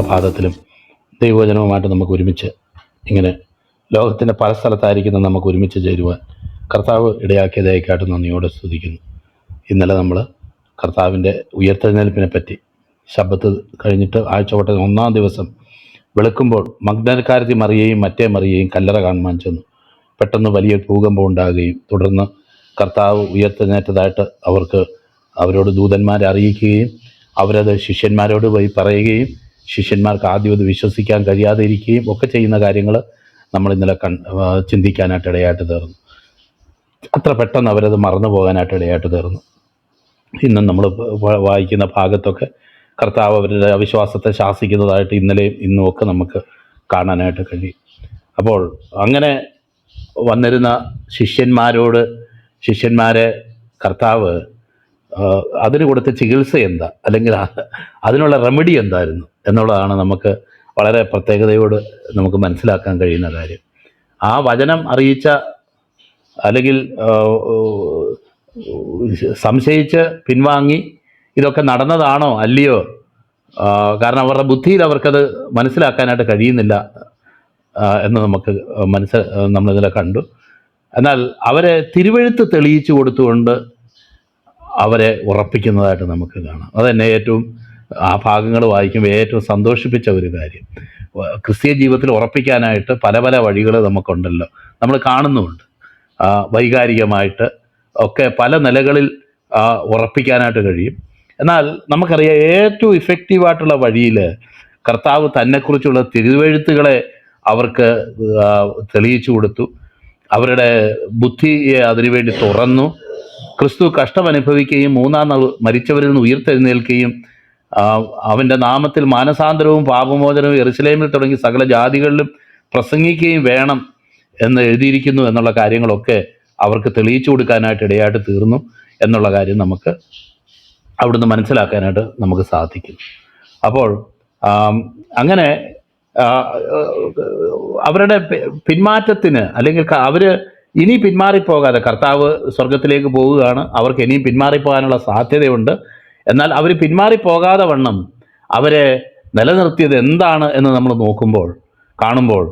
പ്രഭാതത്തിലും ദൈവവചനവുമായിട്ട് നമുക്ക് ഒരുമിച്ച് ഇങ്ങനെ ലോകത്തിൻ്റെ പല സ്ഥലത്തായിരിക്കുന്ന നമുക്ക് ഒരുമിച്ച് ചേരുവാൻ കർത്താവ് ഇടയാക്കിയതായിക്കാട്ട് നന്ദിയോടെ സ്തുതിക്കുന്നു. ഇന്നലെ നമ്മൾ കർത്താവിൻ്റെ ഉയർത്തെഴുന്നേൽപ്പിനെ പറ്റി ശബ്ബത്ത് കഴിഞ്ഞിട്ട് ആഴ്ചവട്ട 1-ാം ദിവസം വെളുക്കുമ്പോൾ മഗ്ദലക്കാരത്തി മറിയയും മറ്റേ മറിയയും കല്ലറ കാണുവാൻ ചെന്നു. പെട്ടെന്ന് വലിയ ഭൂകമ്പം ഉണ്ടാകുകയും തുടർന്ന് കർത്താവ് ഉയർത്തെഴുന്നേറ്റതായിട്ട് അവരോട് ദൂതന്മാരെ അറിയിക്കുകയും അവരത് ശിഷ്യന്മാരോട് പോയി പറയുകയും ശിഷ്യന്മാർക്ക് ആദ്യം അത് വിശ്വസിക്കാൻ കഴിയാതെ ഇരിക്കുകയും ഒക്കെ ചെയ്യുന്ന കാര്യങ്ങൾ നമ്മൾ ഇന്നലെ ചിന്തിക്കാനായിട്ട് ഇടയായിട്ട് തീർന്നു. അത്ര പെട്ടെന്ന് അവരത് മറന്നു പോകാനായിട്ട് ഇടയായിട്ട് തീർന്നു. ഇന്നും നമ്മൾ വായിക്കുന്ന ഭാഗത്തൊക്കെ കർത്താവ് അവരുടെ അവിശ്വാസത്തെ ശാസിക്കുന്നതായിട്ട് ഇന്നലെയും ഇന്നും ഒക്കെ നമുക്ക് കാണാനായിട്ട് കഴിയും. അപ്പോൾ അങ്ങനെ വന്നിരുന്ന ശിഷ്യന്മാരെ കർത്താവ് അതിന് കൊടുത്ത ചികിത്സ എന്താ, അല്ലെങ്കിൽ അതിനുള്ള റെമഡി എന്തായിരുന്നു എന്നുള്ളതാണ് നമുക്ക് വളരെ പ്രത്യേകതയോട് നമുക്ക് മനസ്സിലാക്കാൻ കഴിയുന്ന കാര്യം. ആ വചനം അറിയിച്ച അല്ലെങ്കിൽ സംശയിച്ച് പിൻവാങ്ങി ഇതൊക്കെ നടന്നതാണോ അല്ലയോ, കാരണം അവരുടെ ബുദ്ധിയിൽ അവർക്കത് മനസ്സിലാക്കാനായിട്ട് കഴിയുന്നില്ല എന്ന് നമ്മളിതിലെ കണ്ടു. എന്നാൽ അവരെ തിരുവെഴുത്ത് തെളിയിച്ചു കൊടുത്തുകൊണ്ട് അവരെ ഉറപ്പിക്കുന്നതായിട്ട് നമുക്ക് കാണാം. അതെന്നെ ഏറ്റവും ആ ഭാഗങ്ങൾ വായിക്കുമ്പോൾ ഏറ്റവും സന്തോഷിപ്പിച്ച ഒരു കാര്യം. ക്രിസ്തീയ ജീവിതത്തിൽ ഉറപ്പിക്കാനായിട്ട് പല പല വഴികൾ നമുക്കുണ്ടല്ലോ, നമ്മൾ കാണുന്നുമുണ്ട്. വൈകാരികമായിട്ട് ഒക്കെ പല നിലകളിൽ ഉറപ്പിക്കാനായിട്ട് കഴിയും. എന്നാൽ നമുക്കറിയാം ഏറ്റവും ഇഫക്റ്റീവായിട്ടുള്ള വഴിയിൽ കർത്താവ് തന്നെക്കുറിച്ചുള്ള തിരുവെഴുത്തുകളെ അവർക്ക് തെളിയിച്ചു കൊടുത്തു. അവരുടെ ബുദ്ധിയെ അതിനുവേണ്ടി തുറന്നു. ക്രിസ്തു കഷ്ടമനുഭവിക്കുകയും 3-ാം നാൾ മരിച്ചവരിൽ നിന്ന് ഉയർത്തെഴുന്നേൽക്കുകയും അവൻ്റെ നാമത്തിൽ മാനസാന്തരവും പാപമോചനവും യെരുശലേമിൽ തുടങ്ങി സകല ജാതികളിലും പ്രസംഗിക്കുകയും വേണം എന്ന് എഴുതിയിരിക്കുന്നു എന്നുള്ള കാര്യങ്ങളൊക്കെ അവർക്ക് തെളിയിച്ചു കൊടുക്കാനായിട്ട് ഇടയായിട്ട് തീർന്നു എന്നുള്ള കാര്യം നമുക്ക് അവിടുന്ന് മനസ്സിലാക്കാനായിട്ട് നമുക്ക് സാധിക്കും. അപ്പോൾ അങ്ങനെ അവരുടെ പിന്മാറ്റത്തിന്, അല്ലെങ്കിൽ അവർ ഇനി പിന്മാറിപ്പോകാതെ, കർത്താവ് സ്വർഗത്തിലേക്ക് പോവുകയാണ്, അവർക്ക് ഇനിയും പിന്മാറിപ്പോകാനുള്ള സാധ്യതയുണ്ട്. എന്നാൽ അവർ പിന്മാറിപ്പോകാതെ വണ്ണം അവരെ നിലനിർത്തിയത് എന്താണ് എന്ന് നമ്മൾ കാണുമ്പോൾ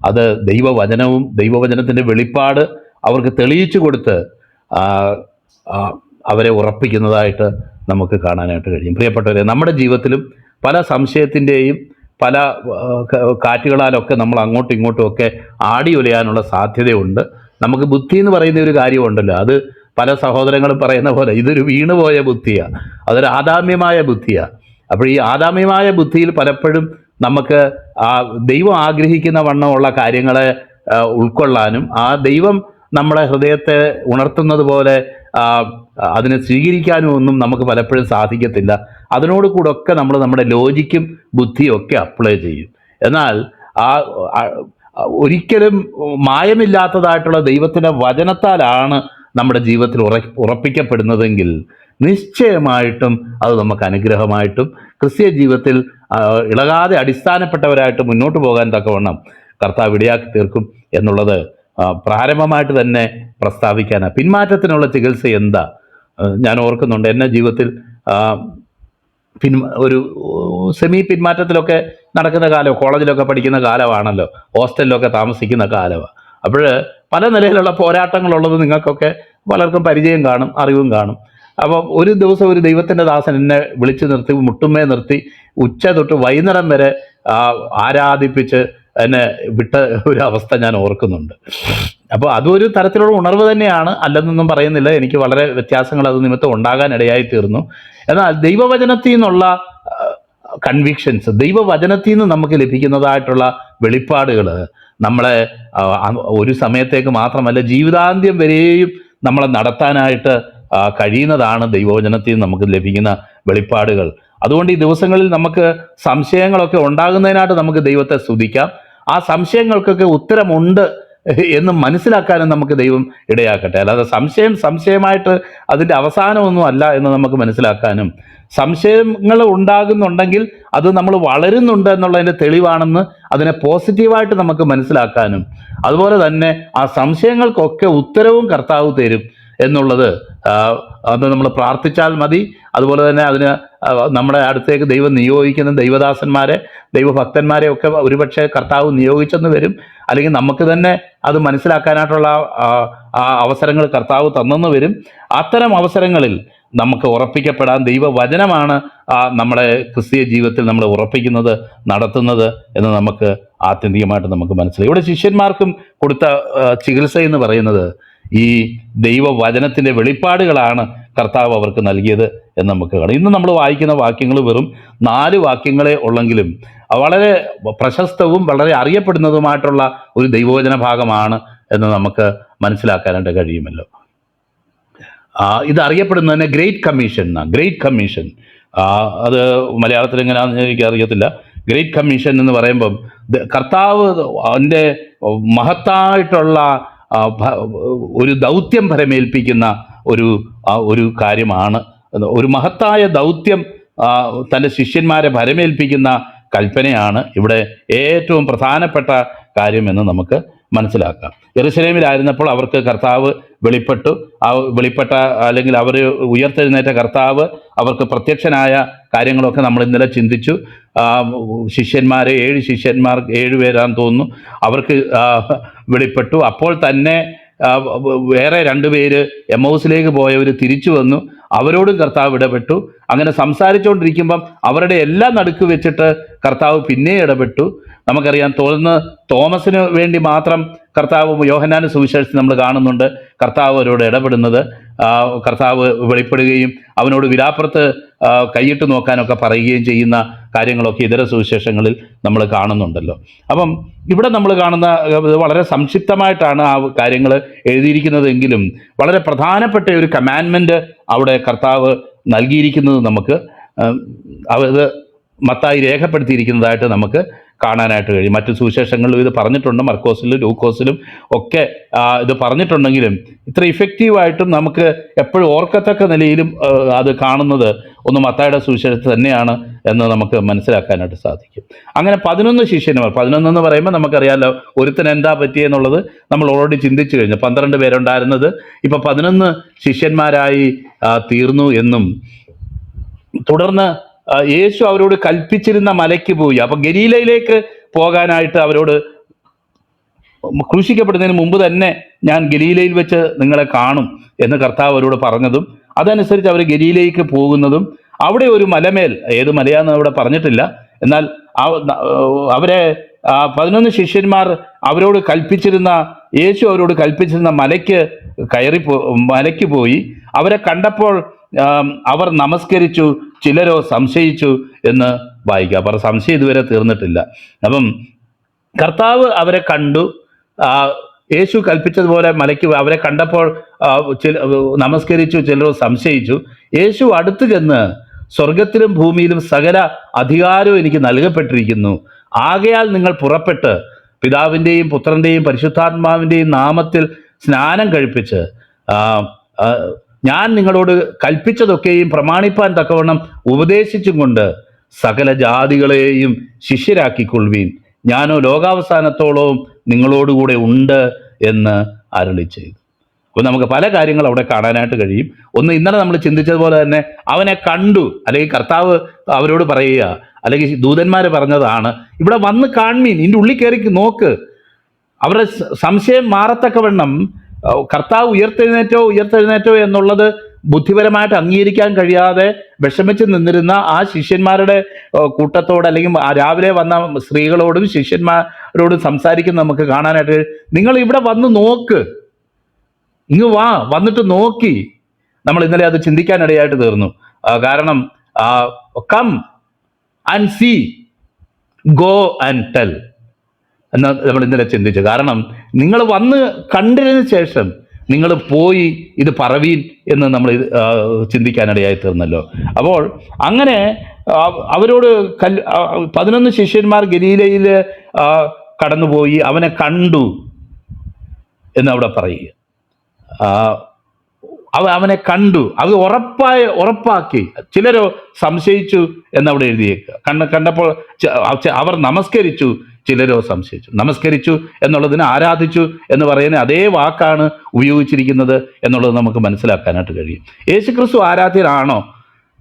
അത് ദൈവവചനവും ദൈവവചനത്തിൻ്റെ വെളിപ്പാട് അവർക്ക് തെളിയിച്ചു കൊടുത്ത് അവരെ ഉറപ്പിക്കുന്നതായിട്ട് നമുക്ക് കാണാനായിട്ട് കഴിയും. പ്രിയപ്പെട്ടവരെ, നമ്മുടെ ജീവിതത്തിലും പല സംശയത്തിൻ്റെയും പല കാറ്റുകളാലൊക്കെ നമ്മൾ അങ്ങോട്ടും ഇങ്ങോട്ടും ഒക്കെ ആടി ഉലയാനുള്ള സാധ്യതയുണ്ട്. നമുക്ക് ബുദ്ധി എന്ന് പറയുന്ന ഒരു കാര്യമുണ്ടല്ലോ, അത് പല സഹോദരങ്ങളും പറയുന്ന പോലെ ഇതൊരു വീണുപോയ ബുദ്ധിയാണ്, അതൊരു ആദാമ്യമായ ബുദ്ധിയാണ്. അപ്പോൾ ഈ ആദാമ്യമായ ബുദ്ധിയിൽ പലപ്പോഴും നമുക്ക് ദൈവം ആഗ്രഹിക്കുന്ന വണ്ണമുള്ള കാര്യങ്ങളെ ഉൾക്കൊള്ളാനും ആ ദൈവം നമ്മളെ ഹൃദയത്തെ ഉണർത്തുന്നത് പോലെ അതിനെ സ്വീകരിക്കാനും ഒന്നും നമുക്ക് പലപ്പോഴും സാധിക്കത്തില്ല. അതിനോട് കൂടെ ഒക്കെ നമ്മൾ നമ്മുടെ ലോജിക്കും ബുദ്ധിയും ഒക്കെ അപ്ലൈ ചെയ്യും. എന്നാൽ ഒരിക്കലും മായമില്ലാത്തതായിട്ടുള്ള ദൈവത്തിൻ്റെ വചനത്താലാണ് നമ്മുടെ ജീവിതത്തിൽ ഉറപ്പിക്കപ്പെടുന്നതെങ്കിൽ നിശ്ചയമായിട്ടും അത് നമുക്ക് അനുഗ്രഹമായിട്ടും ക്രിസ്തീയ ജീവിതത്തിൽ ഇളകാതെ അടിസ്ഥാനപ്പെട്ടവരായിട്ട് മുന്നോട്ട് പോകാൻ തക്കവണ്ണം കർത്താവ് ഇടയാക്കി തീർക്കും എന്നുള്ളത് പ്രാരംഭമായിട്ട് തന്നെ പ്രസ്താവിക്കാനാണ്. പിന്മാറ്റത്തിനുള്ള ചികിത്സ എന്താ? ഞാൻ ഓർക്കുന്നുണ്ട്, എൻ്റെ ജീവിതത്തിൽ ഒരു സെമി പിന്മാറ്റത്തിലൊക്കെ നടക്കുന്ന കാലം, കോളേജിലൊക്കെ പഠിക്കുന്ന കാലമാണല്ലോ, ഹോസ്റ്റലിലൊക്കെ താമസിക്കുന്ന കാലമാണ്. അപ്പോൾ പല നിലയിലുള്ള പോരാട്ടങ്ങളുള്ളത് നിങ്ങൾക്കൊക്കെ പലർക്കും പരിചയം കാണും, അറിവും കാണും. അപ്പോൾ ഒരു ദിവസം ഒരു ദൈവത്തിൻ്റെ ദാസൻ എന്നെ വിളിച്ചു നിർത്തി, മുട്ടുമേ നിർത്തി ഉച്ച തൊട്ട് വൈകുന്നേരം വരെ ആരാധിപ്പിച്ച് എന്നെ വിട്ട ഒരു അവസ്ഥ ഞാൻ ഓർക്കുന്നുണ്ട്. അപ്പോൾ അതൊരു തരത്തിലുള്ള ഉണർവ് തന്നെയാണ്, അല്ലെന്നൊന്നും പറയുന്നില്ല. എനിക്ക് വളരെ വ്യത്യാസങ്ങൾ അത് നിമിത്തം ഉണ്ടാകാനിടയായി തീർന്നു. എന്നാൽ ദൈവവചനത്തിൽ നിന്നുള്ള കൺവിക്ഷൻസ്, ദൈവവചനത്തിൽ നിന്ന് നമുക്ക് ലഭിക്കുന്നതായിട്ടുള്ള വെളിപ്പാടുകൾ നമ്മളെ ഒരു സമയത്തേക്ക് മാത്രമല്ല ജീവിതാന്ത്യം വരെയും നമ്മളെ നടത്താനായിട്ട് കഴിയുന്നതാണ് ദൈവവചനത്തിൽ നിന്ന് നമുക്ക് ലഭിക്കുന്ന വെളിപ്പാടുകൾ. അതുകൊണ്ട് ഈ ദിവസങ്ങളിൽ നമുക്ക് സംശയങ്ങളൊക്കെ ഉണ്ടാകുന്നതിനായിട്ട് നമുക്ക് ദൈവത്തെ സ്തുതിക്കാം. ആ സംശയങ്ങൾക്കൊക്കെ ഉത്തരമുണ്ട് എന്ന് മനസ്സിലാക്കാനും നമുക്ക് ദൈവം ഇടയാക്കട്ടെ. അല്ലാതെ സംശയമായിട്ട് അതിൻ്റെ അവസാനമൊന്നും അല്ല എന്ന് നമുക്ക് മനസ്സിലാക്കാനും, സംശയങ്ങൾ ഉണ്ടാകുന്നുണ്ടെങ്കിൽ അത് നമ്മൾ വളരുന്നുണ്ട് എന്നുള്ളതിൻ്റെ തെളിവാണെന്ന് അതിനെ പോസിറ്റീവായിട്ട് നമുക്ക് മനസ്സിലാക്കാനും, അതുപോലെ തന്നെ ആ സംശയങ്ങൾക്കൊക്കെ ഉത്തരവും കർത്താവ് തരും എന്നുള്ളത് അത് നമ്മൾ പ്രാർത്ഥിച്ചാൽ മതി. അതുപോലെ തന്നെ അതിന് നമ്മുടെ അടുത്തേക്ക് ദൈവം നിയോഗിക്കുന്ന ദൈവദാസന്മാരെ, ദൈവഭക്തന്മാരെ ഒക്കെ ഒരുപക്ഷെ കർത്താവ് നിയോഗിച്ചെന്ന് വരും. അല്ലെങ്കിൽ നമുക്ക് തന്നെ അത് മനസ്സിലാക്കാനായിട്ടുള്ള അവസരങ്ങൾ കർത്താവ് തന്നെന്ന് വരും. അത്തരം അവസരങ്ങളിൽ നമുക്ക് ഉറപ്പിക്കപ്പെടാൻ ദൈവവചനമാണ് നമ്മുടെ ക്രിസ്തീയ ജീവിതത്തിൽ നമ്മൾ ഉറപ്പിക്കുന്നത്, നടത്തുന്നത് എന്ന് നമുക്ക് ആത്യന്തികമായിട്ട് നമുക്ക് മനസ്സിലായി. ഇവിടെ ശിഷ്യന്മാർക്കും കൊടുത്ത ചികിത്സ എന്ന് പറയുന്നത് ഈ ദൈവവചനത്തിൻ്റെ വെളിപ്പാടുകളാണ് കർത്താവ് അവർക്ക് നൽകിയത് എന്ന് നമുക്ക് കാണാം. ഇന്ന് നമ്മൾ വായിക്കുന്ന വാക്യങ്ങൾ വെറും 4 വാക്യങ്ങളെ ഉള്ളെങ്കിലും വളരെ പ്രശസ്തവും വളരെ അറിയപ്പെടുന്നതുമായിട്ടുള്ള ഒരു ദൈവവചന ഭാഗമാണ് എന്ന് നമുക്ക് മനസ്സിലാക്കാനായിട്ട് കഴിയുമല്ലോ. ഇത് അറിയപ്പെടുന്നതിന് ഗ്രേറ്റ് കമ്മീഷൻ എന്നാണ്. ഗ്രേറ്റ് കമ്മീഷൻ അത് മലയാളത്തിൽ എങ്ങനെയാണെന്ന് എനിക്ക് അറിയത്തില്ല. ഗ്രേറ്റ് കമ്മീഷൻ എന്ന് പറയുമ്പം കർത്താവ് അതിൻ്റെ മഹത്തായിട്ടുള്ള ഒരു ദൗത്യം ഭരമേൽപ്പിക്കുന്ന ഒരു കാര്യമാണ്. ഒരു മഹത്തായ ദൗത്യം തൻ്റെ ശിഷ്യന്മാരെ ഭരമേൽപ്പിക്കുന്ന കൽപ്പനയാണ് ഇവിടെ ഏറ്റവും പ്രധാനപ്പെട്ട കാര്യമെന്ന് നമുക്ക് മനസ്സിലാക്കാം. യെരുശലേമിലായിരുന്നപ്പോൾ അവർക്ക് കർത്താവ് വെളിപ്പെട്ടു. വെളിപ്പെട്ട അല്ലെങ്കിൽ അവർ ഉയർത്തെഴുന്നേറ്റ കർത്താവ് അവർക്ക് പ്രത്യക്ഷനായ കാര്യങ്ങളൊക്കെ നമ്മൾ ഇന്നലെ ചിന്തിച്ചു. ശിഷ്യന്മാരെ 7 പേരാന്ന് തോന്നുന്നു, അവർക്ക് വെളിപ്പെട്ടു. അപ്പോൾ തന്നെ വേറെ 2 പേര് എമ്മൗസിലേക്ക് പോയവർ തിരിച്ചു വന്നു, അവരോടും കർത്താവ് ഇടപെട്ടു. അങ്ങനെ സംസാരിച്ചുകൊണ്ടിരിക്കുമ്പം അവരുടെ എല്ലാം നടുക്ക് വെച്ചിട്ട് കർത്താവ് പിന്നെ ഇടപെട്ടു. നമുക്കറിയാം, തോമസിന് വേണ്ടി മാത്രം കർത്താവ് യോഹന്നാന്റെ സുവിശേഷത്തിൽ നമ്മൾ കാണുന്നുണ്ട് കർത്താവ് അവരോട് ഇടപെടുന്നത്. കർത്താവ് വെളിപ്പെടുകയും അവനോട് വിലാപ്പുറത്ത് കൈയിട്ട് നോക്കാനൊക്കെ പറയുകയും ചെയ്യുന്ന കാര്യങ്ങളൊക്കെ ഇതര സുവിശേഷങ്ങളിൽ നമ്മൾ കാണുന്നുണ്ടല്ലോ. അപ്പം ഇവിടെ നമ്മൾ കാണുന്ന വളരെ സംക്ഷിപ്തമായിട്ടാണ് ആ കാര്യങ്ങൾ എഴുതിയിരിക്കുന്നതെങ്കിലും വളരെ പ്രധാനപ്പെട്ട ഒരു കമാൻഡ്മെൻറ്റ് അവിടെ കർത്താവ് നൽകിയിരിക്കുന്നത് നമുക്ക് അത് മത്തായി രേഖപ്പെടുത്തിയിരിക്കുന്നതായിട്ട് നമുക്ക് കാണാനായിട്ട് കഴിയും. മറ്റു സുവിശേഷങ്ങളിലും ഇത് പറഞ്ഞിട്ടുണ്ട്, മർക്കോസിലും ലൂക്കോസിലും ഒക്കെ ഇത് പറഞ്ഞിട്ടുണ്ടെങ്കിലും ഇത്ര ഇഫക്റ്റീവായിട്ടും നമുക്ക് എപ്പോഴും ഓർക്കത്തക്ക നിലയിലും അത് കാണുന്നത് ഒന്ന് മത്തായിയുടെ സുവിശേഷത്തിൽ തന്നെയാണ് എന്ന് നമുക്ക് മനസ്സിലാക്കാനായിട്ട് സാധിക്കും. അങ്ങനെ 11 ശിഷ്യന്മാർ, 11 എന്ന് പറയുമ്പോൾ നമുക്കറിയാമല്ലോ ഒരുത്തന് എന്താ പറ്റിയെന്നുള്ളത് നമ്മൾ ഓൾറെഡി ചിന്തിച്ചു കഴിഞ്ഞു. 12 പേരുണ്ടായിരുന്നത് ഇപ്പം 11 ശിഷ്യന്മാരായി തീർന്നു എന്നും തുടർന്ന് യേശു അവരോട് കൽപ്പിച്ചിരുന്ന മലയ്ക്ക് പോയി. അപ്പം ഗലീലയിലേക്ക് പോകാനായിട്ട് അവരോട് ക്രൂശിക്കപ്പെടുന്നതിന് മുമ്പ് തന്നെ ഞാൻ ഗലീലയിൽ വെച്ച് നിങ്ങളെ കാണും എന്ന് കർത്താവ് അവരോട് പറഞ്ഞതും അതനുസരിച്ച് അവർ ഗലീലയിലേക്ക് പോകുന്നതും അവിടെ ഒരു മലമേൽ, ഏത് മലയാന്ന് അവിടെ പറഞ്ഞിട്ടില്ല, എന്നാൽ അവരെ 11 ശിഷ്യന്മാർ അവരോട് കൽപ്പിച്ചിരുന്ന യേശു അവരോട് കൽപ്പിച്ചിരുന്ന മലയ്ക്ക് പോയി. അവരെ കണ്ടപ്പോൾ അവർ നമസ്കരിച്ചു, ചിലരോ സംശയിച്ചു എന്ന് വായിക്കുക. അപ്പോൾ സംശയം ഇതുവരെ തീർന്നിട്ടില്ല. അപ്പം കർത്താവ് അവരെ കണ്ടു, യേശു കൽപ്പിച്ചതുപോലെ മലയ്ക്ക് അവരെ കണ്ടപ്പോൾ നമസ്കരിച്ചു, ചിലരോ സംശയിച്ചു. യേശു അടുത്തു ചെന്ന് സ്വർഗത്തിലും ഭൂമിയിലും സകല അധികാരവും എനിക്ക് നൽകപ്പെട്ടിരിക്കുന്നു, ആകയാൽ നിങ്ങൾ പുറപ്പെട്ട് പിതാവിൻ്റെയും പുത്രൻ്റെയും പരിശുദ്ധാത്മാവിൻ്റെയും നാമത്തിൽ സ്നാനം കഴിപ്പിച്ച് ഞാൻ നിങ്ങളോട് കൽപ്പിച്ചതൊക്കെയും പ്രമാണിപ്പാൻ തക്കവണ്ണം ഉപദേശിച്ചും കൊണ്ട് സകല ജാതികളെയും ശിഷ്യരാക്കിക്കൊള്ളുവീൻ, ഞാനോ ലോകാവസാനത്തോളവും നിങ്ങളോടുകൂടെ ഉണ്ട് എന്ന് അരുളി ചെയ്തു. അപ്പോൾ നമുക്ക് പല കാര്യങ്ങൾ അവിടെ കാണാനായിട്ട് കഴിയും. ഒന്ന്, ഇന്നലെ നമ്മൾ ചിന്തിച്ചതുപോലെ തന്നെ അവനെ കണ്ടു, അല്ലെങ്കിൽ കർത്താവ് അവരോട് പറയുക, അല്ലെങ്കിൽ ദൂതന്മാർ പറഞ്ഞതാണ് ഇവിടെ വന്ന് കാൺമീൻ, ഇതിൻ്റെ ഉള്ളിൽ കയറി നോക്ക്. അവരുടെ സംശയം മാറത്തക്കവണ്ണം കർത്താവ് ഉയർത്തെഴുന്നേറ്റോ എന്നുള്ളത് ബുദ്ധിപരമായിട്ട് അംഗീകരിക്കാൻ കഴിയാതെ വിഷമിച്ച് നിന്നിരുന്ന ആ ശിഷ്യന്മാരുടെ കൂട്ടത്തോട്, അല്ലെങ്കിൽ രാവിലെ വന്ന സ്ത്രീകളോടും ശിഷ്യന്മാരോടും സംസാരിക്കുന്ന നമുക്ക് കാണാനായിട്ട്, നിങ്ങൾ ഇവിടെ വന്ന് നോക്ക്, ഇങ്ങ് വന്നിട്ട് നോക്കി. നമ്മൾ ഇന്നലെ അത് ചിന്തിക്കാനിടയായിട്ട് തീർന്നു. കാരണം come and see, go and tell എന്ന് നമ്മൾ ഇന്നലെ ചിന്തിച്ചു. കാരണം നിങ്ങൾ വന്ന് കണ്ടതിന് ശേഷം നിങ്ങൾ പോയി ഇത് പറവീൻ എന്ന് നമ്മൾ ചിന്തിക്കാനിടയായി തീർന്നല്ലോ. അപ്പോൾ അങ്ങനെ അവരോട് 11 ശിഷ്യന്മാർ ഗലീലയിൽ കടന്നുപോയി, അവനെ കണ്ടു എന്നവിടെ പറയുക. അവനെ കണ്ടു, അത് ഉറപ്പാക്കി. ചിലരോ സംശയിച്ചു എന്നവിടെ എഴുതിയേക്കുക. കണ്ടപ്പോൾ അവർ നമസ്കരിച്ചു, ചിലരോ സംശയിച്ചു. നമസ്കരിച്ചു എന്നുള്ളതിന് ആരാധിച്ചു എന്ന് പറയുന്ന അതേ വാക്കാണ് ഉപയോഗിച്ചിരിക്കുന്നത് എന്നുള്ളത് നമുക്ക് മനസ്സിലാക്കാനായിട്ട് കഴിയും. യേശുക്രിസ്തു ആരാധ്യനാണോ?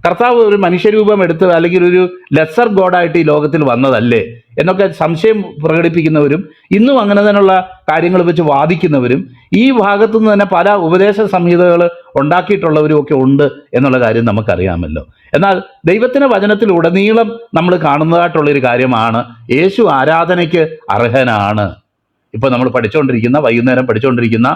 കർത്താവ് ഒരു മനുഷ്യരൂപം എടുത്ത് അല്ലെങ്കിൽ ഒരു ലെസർ ഗോഡായിട്ട് ഈ ലോകത്തിൽ വന്നതല്ലേ എന്നൊക്കെ സംശയം പ്രകടിപ്പിക്കുന്നവരും ഇന്നും അങ്ങനെ തന്നെയുള്ള കാര്യങ്ങൾ വെച്ച് വാദിക്കുന്നവരും ഈ ഭാഗത്തു നിന്ന് തന്നെ പല ഉപദേശ സംഹിതകൾ ഉണ്ടാക്കിയിട്ടുള്ളവരും ഒക്കെ ഉണ്ട് എന്നുള്ള കാര്യം നമുക്കറിയാമല്ലോ. എന്നാൽ ദൈവത്തിൻ്റെ വചനത്തിൽ ഉടനീളം നമ്മൾ കാണുന്നതായിട്ടുള്ളൊരു കാര്യമാണ് യേശു ആരാധനയ്ക്ക് അർഹനാണ്. ഇപ്പോൾ നമ്മൾ വൈകുന്നേരം പഠിച്ചുകൊണ്ടിരിക്കുന്ന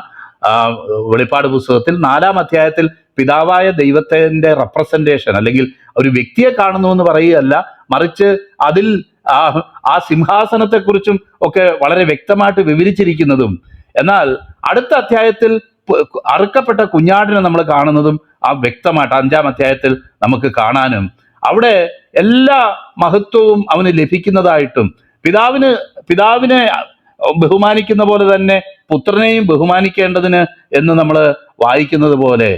വെളിപ്പാട് പുസ്തകത്തിൽ 4-ാം അധ്യായത്തിൽ പിതാവായ ദൈവത്തിൻ്റെ റെപ്രസെൻറ്റേഷൻ അല്ലെങ്കിൽ ഒരു വ്യക്തിയെ കാണുന്നു എന്ന് പറയുകയല്ല, മറിച്ച് അതിൽ ആ സിംഹാസനത്തെക്കുറിച്ചും ഒക്കെ വളരെ വ്യക്തമായിട്ട് വിവരിച്ചിരിക്കുന്നതും, എന്നാൽ അടുത്ത അധ്യായത്തിൽ അറുക്കപ്പെട്ട കുഞ്ഞാടിനെ നമ്മൾ കാണുന്നതും ആ വ്യക്തമായിട്ട് 5-ാം അധ്യായത്തിൽ നമുക്ക് കാണാനും അവിടെ എല്ലാ മഹത്വവും അവന് ലഭിക്കുന്നതായിട്ടും പിതാവിനെ ബഹുമാനിക്കുന്ന പോലെ തന്നെ പുത്രനെയും ബഹുമാനിക്കേണ്ടതിന് എന്ന് നമ്മൾ വായിക്കുന്നത് പോലെ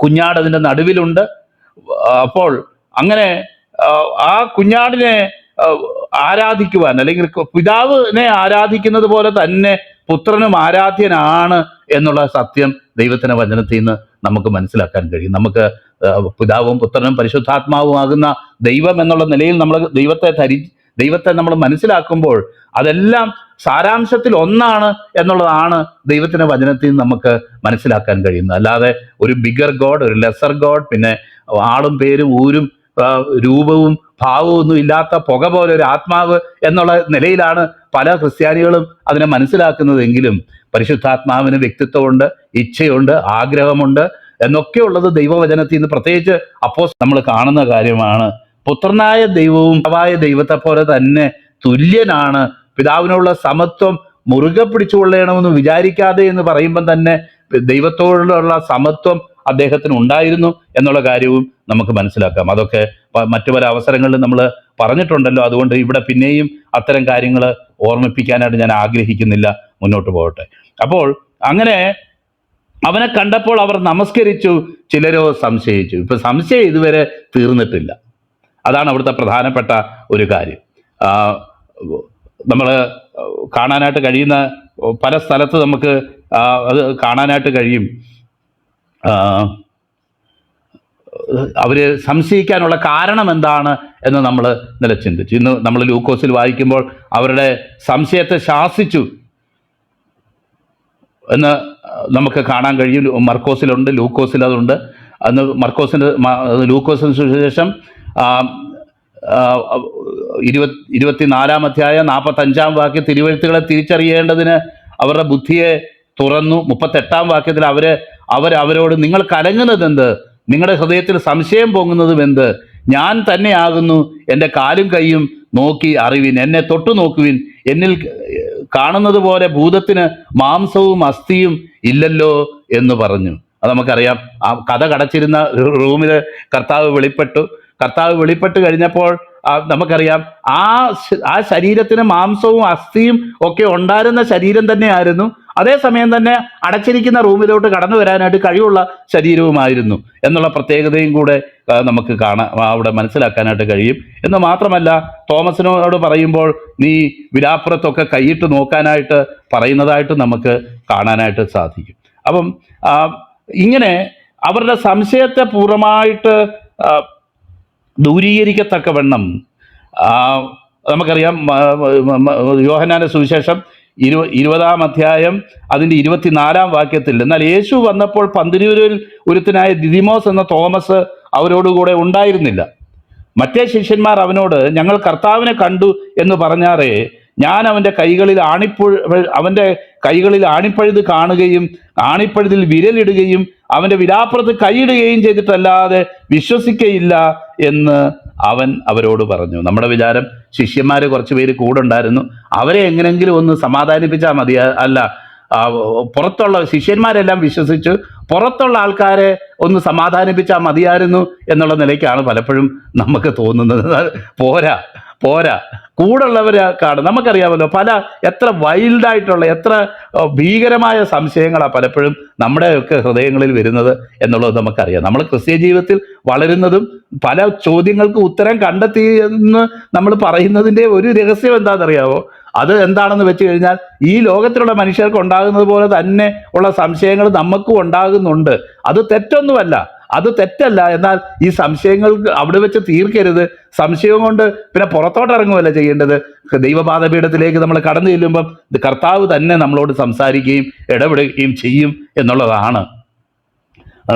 കുഞ്ഞാട് അതിൻ്റെ നടുവിലുണ്ട്. അപ്പോൾ അങ്ങനെ ആ കുഞ്ഞാടിനെ ആരാധിക്കുവാൻ അല്ലെങ്കിൽ പിതാവിനെ ആരാധിക്കുന്നത് പോലെ തന്നെ പുത്രനും ആരാധ്യനാണ് എന്നുള്ള സത്യം ദൈവത്തിൻ്റെ വചനത്തിൽ നിന്ന് നമുക്ക് മനസ്സിലാക്കാൻ കഴിയും. നമുക്ക് പിതാവും പുത്രനും പരിശുദ്ധാത്മാവുമാകുന്ന ദൈവം എന്നുള്ള നിലയിൽ നമ്മൾ ദൈവത്തെ നമ്മൾ മനസ്സിലാക്കുമ്പോൾ അതെല്ലാം സാരാംശത്തിൽ ഒന്നാണ് എന്നുള്ളതാണ് ദൈവത്തിൻ്റെ വചനത്തിൽ നിന്ന് നമുക്ക് മനസ്സിലാക്കാൻ കഴിയുന്നത്. അല്ലാതെ ഒരു ബിഗർ ഗോഡ്, ഒരു ലെസർ ഗോഡ്, പിന്നെ ആളും പേരും ഊരും രൂപവും ഭാവവും ഒന്നും ഇല്ലാത്ത പുക പോലെ ഒരു ആത്മാവ് എന്നുള്ള നിലയിലാണ് പല ക്രിസ്ത്യാനികളും അതിനെ മനസ്സിലാക്കുന്നതെങ്കിലും പരിശുദ്ധാത്മാവിന് വ്യക്തിത്വമുണ്ട്, ഇച്ഛയുണ്ട്, ആഗ്രഹമുണ്ട് എന്നൊക്കെയുള്ളത് ദൈവവചനത്തിൽ നിന്ന് പ്രത്യേകിച്ച് നമ്മൾ കാണുന്ന കാര്യമാണ്. പുത്രനായ ദൈവവും പിതാവായ ദൈവത്തെ പോലെ തന്നെ തുല്യനാണ്. പിതാവിനുള്ള സമത്വം മുറുകെ പിടിച്ചുകൊള്ളണമെന്ന് വിചാരിക്കാതെ എന്ന് പറയുമ്പം തന്നെ ദൈവത്തോടുള്ള സമത്വം അദ്ദേഹത്തിന് ഉണ്ടായിരുന്നു എന്നുള്ള കാര്യവും നമുക്ക് മനസ്സിലാക്കാം. അതൊക്കെ മറ്റു പല അവസരങ്ങളിൽ നമ്മൾ പറഞ്ഞിട്ടുണ്ടല്ലോ. അതുകൊണ്ട് ഇവിടെ പിന്നെയും അത്തരം കാര്യങ്ങൾ ഓർമ്മിപ്പിക്കാനായിട്ട് ഞാൻ ആഗ്രഹിക്കുന്നില്ല, മുന്നോട്ട് പോകട്ടെ. അപ്പോൾ അങ്ങനെ അവനെ കണ്ടപ്പോൾ അവർ നമസ്കരിച്ചു, ചിലരോ സംശയിച്ചു. ഇപ്പൊ സംശയം ഇതുവരെ തീർന്നിട്ടില്ല. അതാണ് അവിടുത്തെ പ്രധാനപ്പെട്ട ഒരു കാര്യം. നമ്മൾ കാണാനായിട്ട് കഴിയുന്ന പല സ്ഥലത്ത് നമുക്ക് അത് കാണാനായിട്ട് കഴിയും. അവർ സംശയിക്കാനുള്ള കാരണം എന്താണ് എന്ന് നമ്മൾ ചിന്തിച്ചു. ഇന്ന് നമ്മൾ ലൂക്കോസിൽ വായിക്കുമ്പോൾ അവരുടെ സംശയത്തെ ശാസിച്ചു എന്ന് നമുക്ക് കാണാൻ കഴിയും. മർക്കോസിലുണ്ട്, ലൂക്കോസിൽ അതുണ്ട്. അന്ന് ലൂക്കോസിന് സുവിശേഷം 24-ാം അധ്യായം 45-ാം വാക്യം തിരുവെഴുത്തുകളെ തിരിച്ചറിയേണ്ടതിന് അവരുടെ ബുദ്ധിയെ തുറന്നു. 38-ാം വാക്യത്തിൽ അവരോട് നിങ്ങൾ കലങ്ങുന്നതെന്ത്, നിങ്ങളുടെ ഹൃദയത്തിൽ സംശയം പൊങ്ങുന്നതും എന്ത്, ഞാൻ തന്നെയാകുന്നു, എൻ്റെ കാലും കൈയും നോക്കി അറിവിൻ, എന്നെ തൊട്ടു നോക്കുവിൻ, എന്നിൽ കാണുന്നത് പോലെ ഭൂതത്തിന് മാംസവും അസ്ഥിയും ഇല്ലല്ലോ എന്ന് പറഞ്ഞു. അത് നമുക്കറിയാം. ആ കഥ കടച്ചിരുന്ന റൂമിൽ കർത്താവ് വെളിപ്പെട്ട് കഴിഞ്ഞപ്പോൾ നമുക്കറിയാം ആ ശരീരത്തിന് മാംസവും അസ്ഥിയും ഒക്കെ ഉണ്ടായിരുന്ന ശരീരം തന്നെയായിരുന്നു. അതേസമയം തന്നെ അടച്ചിരിക്കുന്ന റൂമിലോട്ട് കടന്നു വരാനായിട്ട് കഴിവുള്ള ശരീരവുമായിരുന്നു എന്നുള്ള പ്രത്യേകതയും കൂടെ നമുക്ക് അവിടെ മനസ്സിലാക്കാനായിട്ട് കഴിയും. എന്ന് മാത്രമല്ല, തോമസിനോട് പറയുമ്പോൾ നീ വിലാപ്പുറത്തൊക്കെ കൈയിട്ട് നോക്കാനായിട്ട് പറയുന്നതായിട്ട് നമുക്ക് കാണാനായിട്ട് സാധിക്കും. അപ്പം ഇങ്ങനെ അവരുടെ സംശയത്തെ പൂർണ്ണമായിട്ട് ദൂരീകരിക്കത്തക്കവണ്ണം നമുക്കറിയാം. യോഹന്നാന്റെ സുവിശേഷം 20-ാം അധ്യായം അതിൻ്റെ 24-ാം വാക്യത്തിൽ, എന്നാൽ യേശു വന്നപ്പോൾ പന്തിരൂരിൽ ഒരുത്തനായ ദിദിമോസ് എന്ന തോമസ് അവരോടുകൂടെ ഉണ്ടായിരുന്നില്ല. മറ്റേ ശിഷ്യന്മാർ അവനോട്, ഞങ്ങൾ കർത്താവിനെ കണ്ടു എന്ന് പറഞ്ഞാറേ, ഞാൻ അവൻ്റെ കൈകളിൽ ആണിപ്പഴുത് കാണുകയും ആണിപ്പഴുതിൽ വിരലിടുകയും അവൻ്റെ വിലാപ്പുറത്ത് കൈയിടുകയും ചെയ്തിട്ടല്ലാതെ വിശ്വസിക്കയില്ല എന്ന് അവൻ അവരോട് പറഞ്ഞു. നമ്മുടെ വിചാരം ശിഷ്യന്മാർ കുറച്ച് പേര് കൂടെ ഉണ്ടായിരുന്നു, അവരെ എങ്ങനെങ്കിലും ഒന്ന് സമാധാനിപ്പിച്ചാൽ മതി. അല്ല, പുറത്തുള്ള ശിഷ്യന്മാരെല്ലാം വിശ്വസിച്ചു, പുറത്തുള്ള ആൾക്കാരെ ഒന്ന് സമാധാനിപ്പിച്ചാൽ മതിയായിരുന്നു എന്നുള്ള നിലയ്ക്കാണ് പലപ്പോഴും നമുക്ക് തോന്നുന്നത്. പോരാ കൂടുള്ളവരെക്കാണ് നമുക്കറിയാമല്ലോ. എത്ര വൈൽഡായിട്ടുള്ള എത്ര ഭീകരമായ സംശയങ്ങളാണ് പലപ്പോഴും നമ്മുടെയൊക്കെ ഹൃദയങ്ങളിൽ വരുന്നത് എന്നുള്ളത് നമുക്കറിയാം. നമ്മൾ ക്രിസ്തീയ ജീവിതത്തിൽ വളരുന്നതും പല ചോദ്യങ്ങൾക്ക് ഉത്തരം കണ്ടെത്തിയെന്ന് നമ്മൾ പറയുന്നതിൻ്റെ ഒരു രഹസ്യം എന്താണെന്നറിയാമോ? അത് എന്താണെന്ന് വെച്ച് കഴിഞ്ഞാൽ, ഈ ലോകത്തിലുള്ള മനുഷ്യർക്ക് ഉണ്ടാകുന്നത് പോലെ തന്നെ ഉള്ള സംശയങ്ങൾ നമുക്കും ഉണ്ടാകുന്നുണ്ട്. അത് തെറ്റൊന്നുമല്ല, അത് തെറ്റല്ല. എന്നാൽ ഈ സംശയങ്ങൾ അവിടെ വെച്ച് തീർക്കരുത്. സംശയം കൊണ്ട് പിന്നെ പുറത്തോട്ട് ഇറങ്ങുമല്ല ചെയ്യേണ്ടത്. ദൈവപാദപീഠത്തിലേക്ക് നമ്മൾ കടന്നു ചെല്ലുമ്പം കർത്താവ് തന്നെ നമ്മളോട് സംസാരിക്കുകയും ഇടപെടുകയും ചെയ്യും എന്നുള്ളതാണ്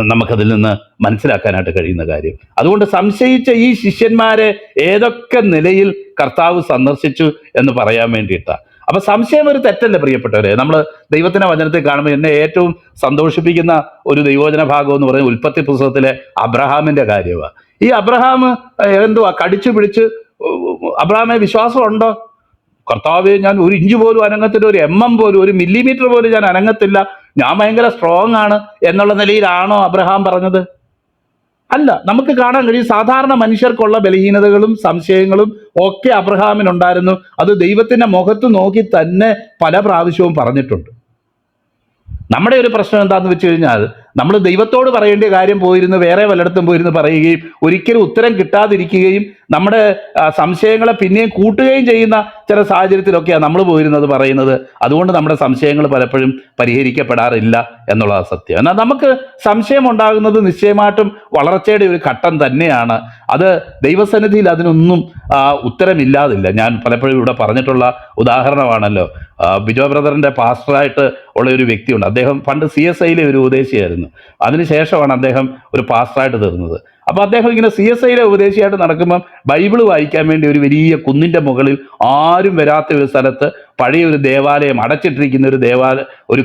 നമുക്കതിൽ നിന്ന് മനസ്സിലാക്കാനായിട്ട് കഴിയുന്ന കാര്യം. അതുകൊണ്ട് സംശയിച്ച ഈ ശിഷ്യന്മാരെ ഏതൊക്കെ നിലയിൽ കർത്താവ് സന്ദർശിച്ചു എന്ന് പറയാൻ വേണ്ടിയിട്ടാണ്. അപ്പൊ സംശയം ഒരു തെറ്റല്ല പ്രിയപ്പെട്ടവരെ. നമ്മൾ ദൈവത്തിന്റെ വചനത്തിൽ കാണുമ്പോൾ എന്നെ ഏറ്റവും സന്തോഷിപ്പിക്കുന്ന ഒരു ദൈവവചന ഭാഗം എന്ന് പറയുന്നത് ഉൽപ്പത്തി പുസ്തകത്തിലെ അബ്രഹാമിന്റെ കാര്യമാണ്. ഈ അബ്രഹാം എന്തുവാ കടിച്ചു പിടിച്ച്, അബ്രഹാമെ വിശ്വാസമുണ്ടോ? കർത്താവെ, ഞാൻ ഒരു ഇഞ്ച് പോലും അനങ്ങത്തില്ല, ഒരു MM പോലും, ഒരു മില്ലിമീറ്റർ പോലും ഞാൻ അനങ്ങത്തില്ല, ഞാൻ ഭയങ്കര സ്ട്രോങ് ആണ് എന്നുള്ള നിലയിലാണോ അബ്രഹാം പറഞ്ഞത്? അല്ല. നമുക്ക് കാണാൻ കഴിയും സാധാരണ മനുഷ്യർക്കുള്ള ബലഹീനതകളും സംശയങ്ങളും ഒക്കെ അബ്രഹാമിനുണ്ടായിരുന്നു. അത് ദൈവത്തിന്റെ മുഖത്ത് നോക്കി തന്നെ പല പ്രാവശ്യവും പറഞ്ഞിട്ടുണ്ട്. നമ്മുടെ ഒരു പ്രശ്നം എന്താണെന്ന് വെച്ച് കഴിഞ്ഞാൽ, നമ്മൾ ദൈവത്തോട് പറയേണ്ട കാര്യം പോയിരുന്ന് വേറെ പലയിടത്തും പോയിരുന്ന് പറയുകയും ഒരിക്കലും ഉത്തരം കിട്ടാതിരിക്കുകയും നമ്മുടെ സംശയങ്ങളെ പിന്നെയും കൂട്ടുകയും ചെയ്യുന്ന ചില സാഹചര്യത്തിലൊക്കെയാണ് നമ്മൾ പോയിരുന്നത് പറയുന്നത്. അതുകൊണ്ട് നമ്മുടെ സംശയങ്ങൾ പലപ്പോഴും പരിഹരിക്കപ്പെടാറില്ല എന്നുള്ളത് സത്യം. എന്നാൽ നമുക്ക് സംശയം ഉണ്ടാകുന്നത് നിശ്ചയമായിട്ടും വളർച്ചയുടെ ഒരു ഘട്ടം തന്നെയാണ്. അത് ദൈവസന്നിധിയിൽ അതിനൊന്നും ഉത്തരമില്ലാതില്ല. ഞാൻ പലപ്പോഴും ഇവിടെ പറഞ്ഞിട്ടുള്ള ഉദാഹരണമാണല്ലോ. ബിജോ ബ്രദറിൻ്റെ പാസ്റ്ററായിട്ട് ഉള്ള ഒരു വ്യക്തിയുണ്ട്. അദ്ദേഹം പണ്ട് CSIയിലെ ഒരു ഉപദേശിയായിരുന്നു. അതിനുശേഷമാണ് അദ്ദേഹം ഒരു പാസ്റ്ററായിട്ട് തീർന്നത്. അപ്പോൾ അദ്ദേഹം ഇങ്ങനെ CSIയിലെ ഉപദേശിയായിട്ട് നടക്കുമ്പം ബൈബിള് വായിക്കാൻ വേണ്ടി ഒരു വലിയ കുന്നിൻ്റെ മുകളിൽ ആരും വരാത്ത ഒരു സ്ഥലത്ത് പഴയ ഒരു ദേവാലയം, അടച്ചിട്ടിരിക്കുന്ന ഒരു ഒരു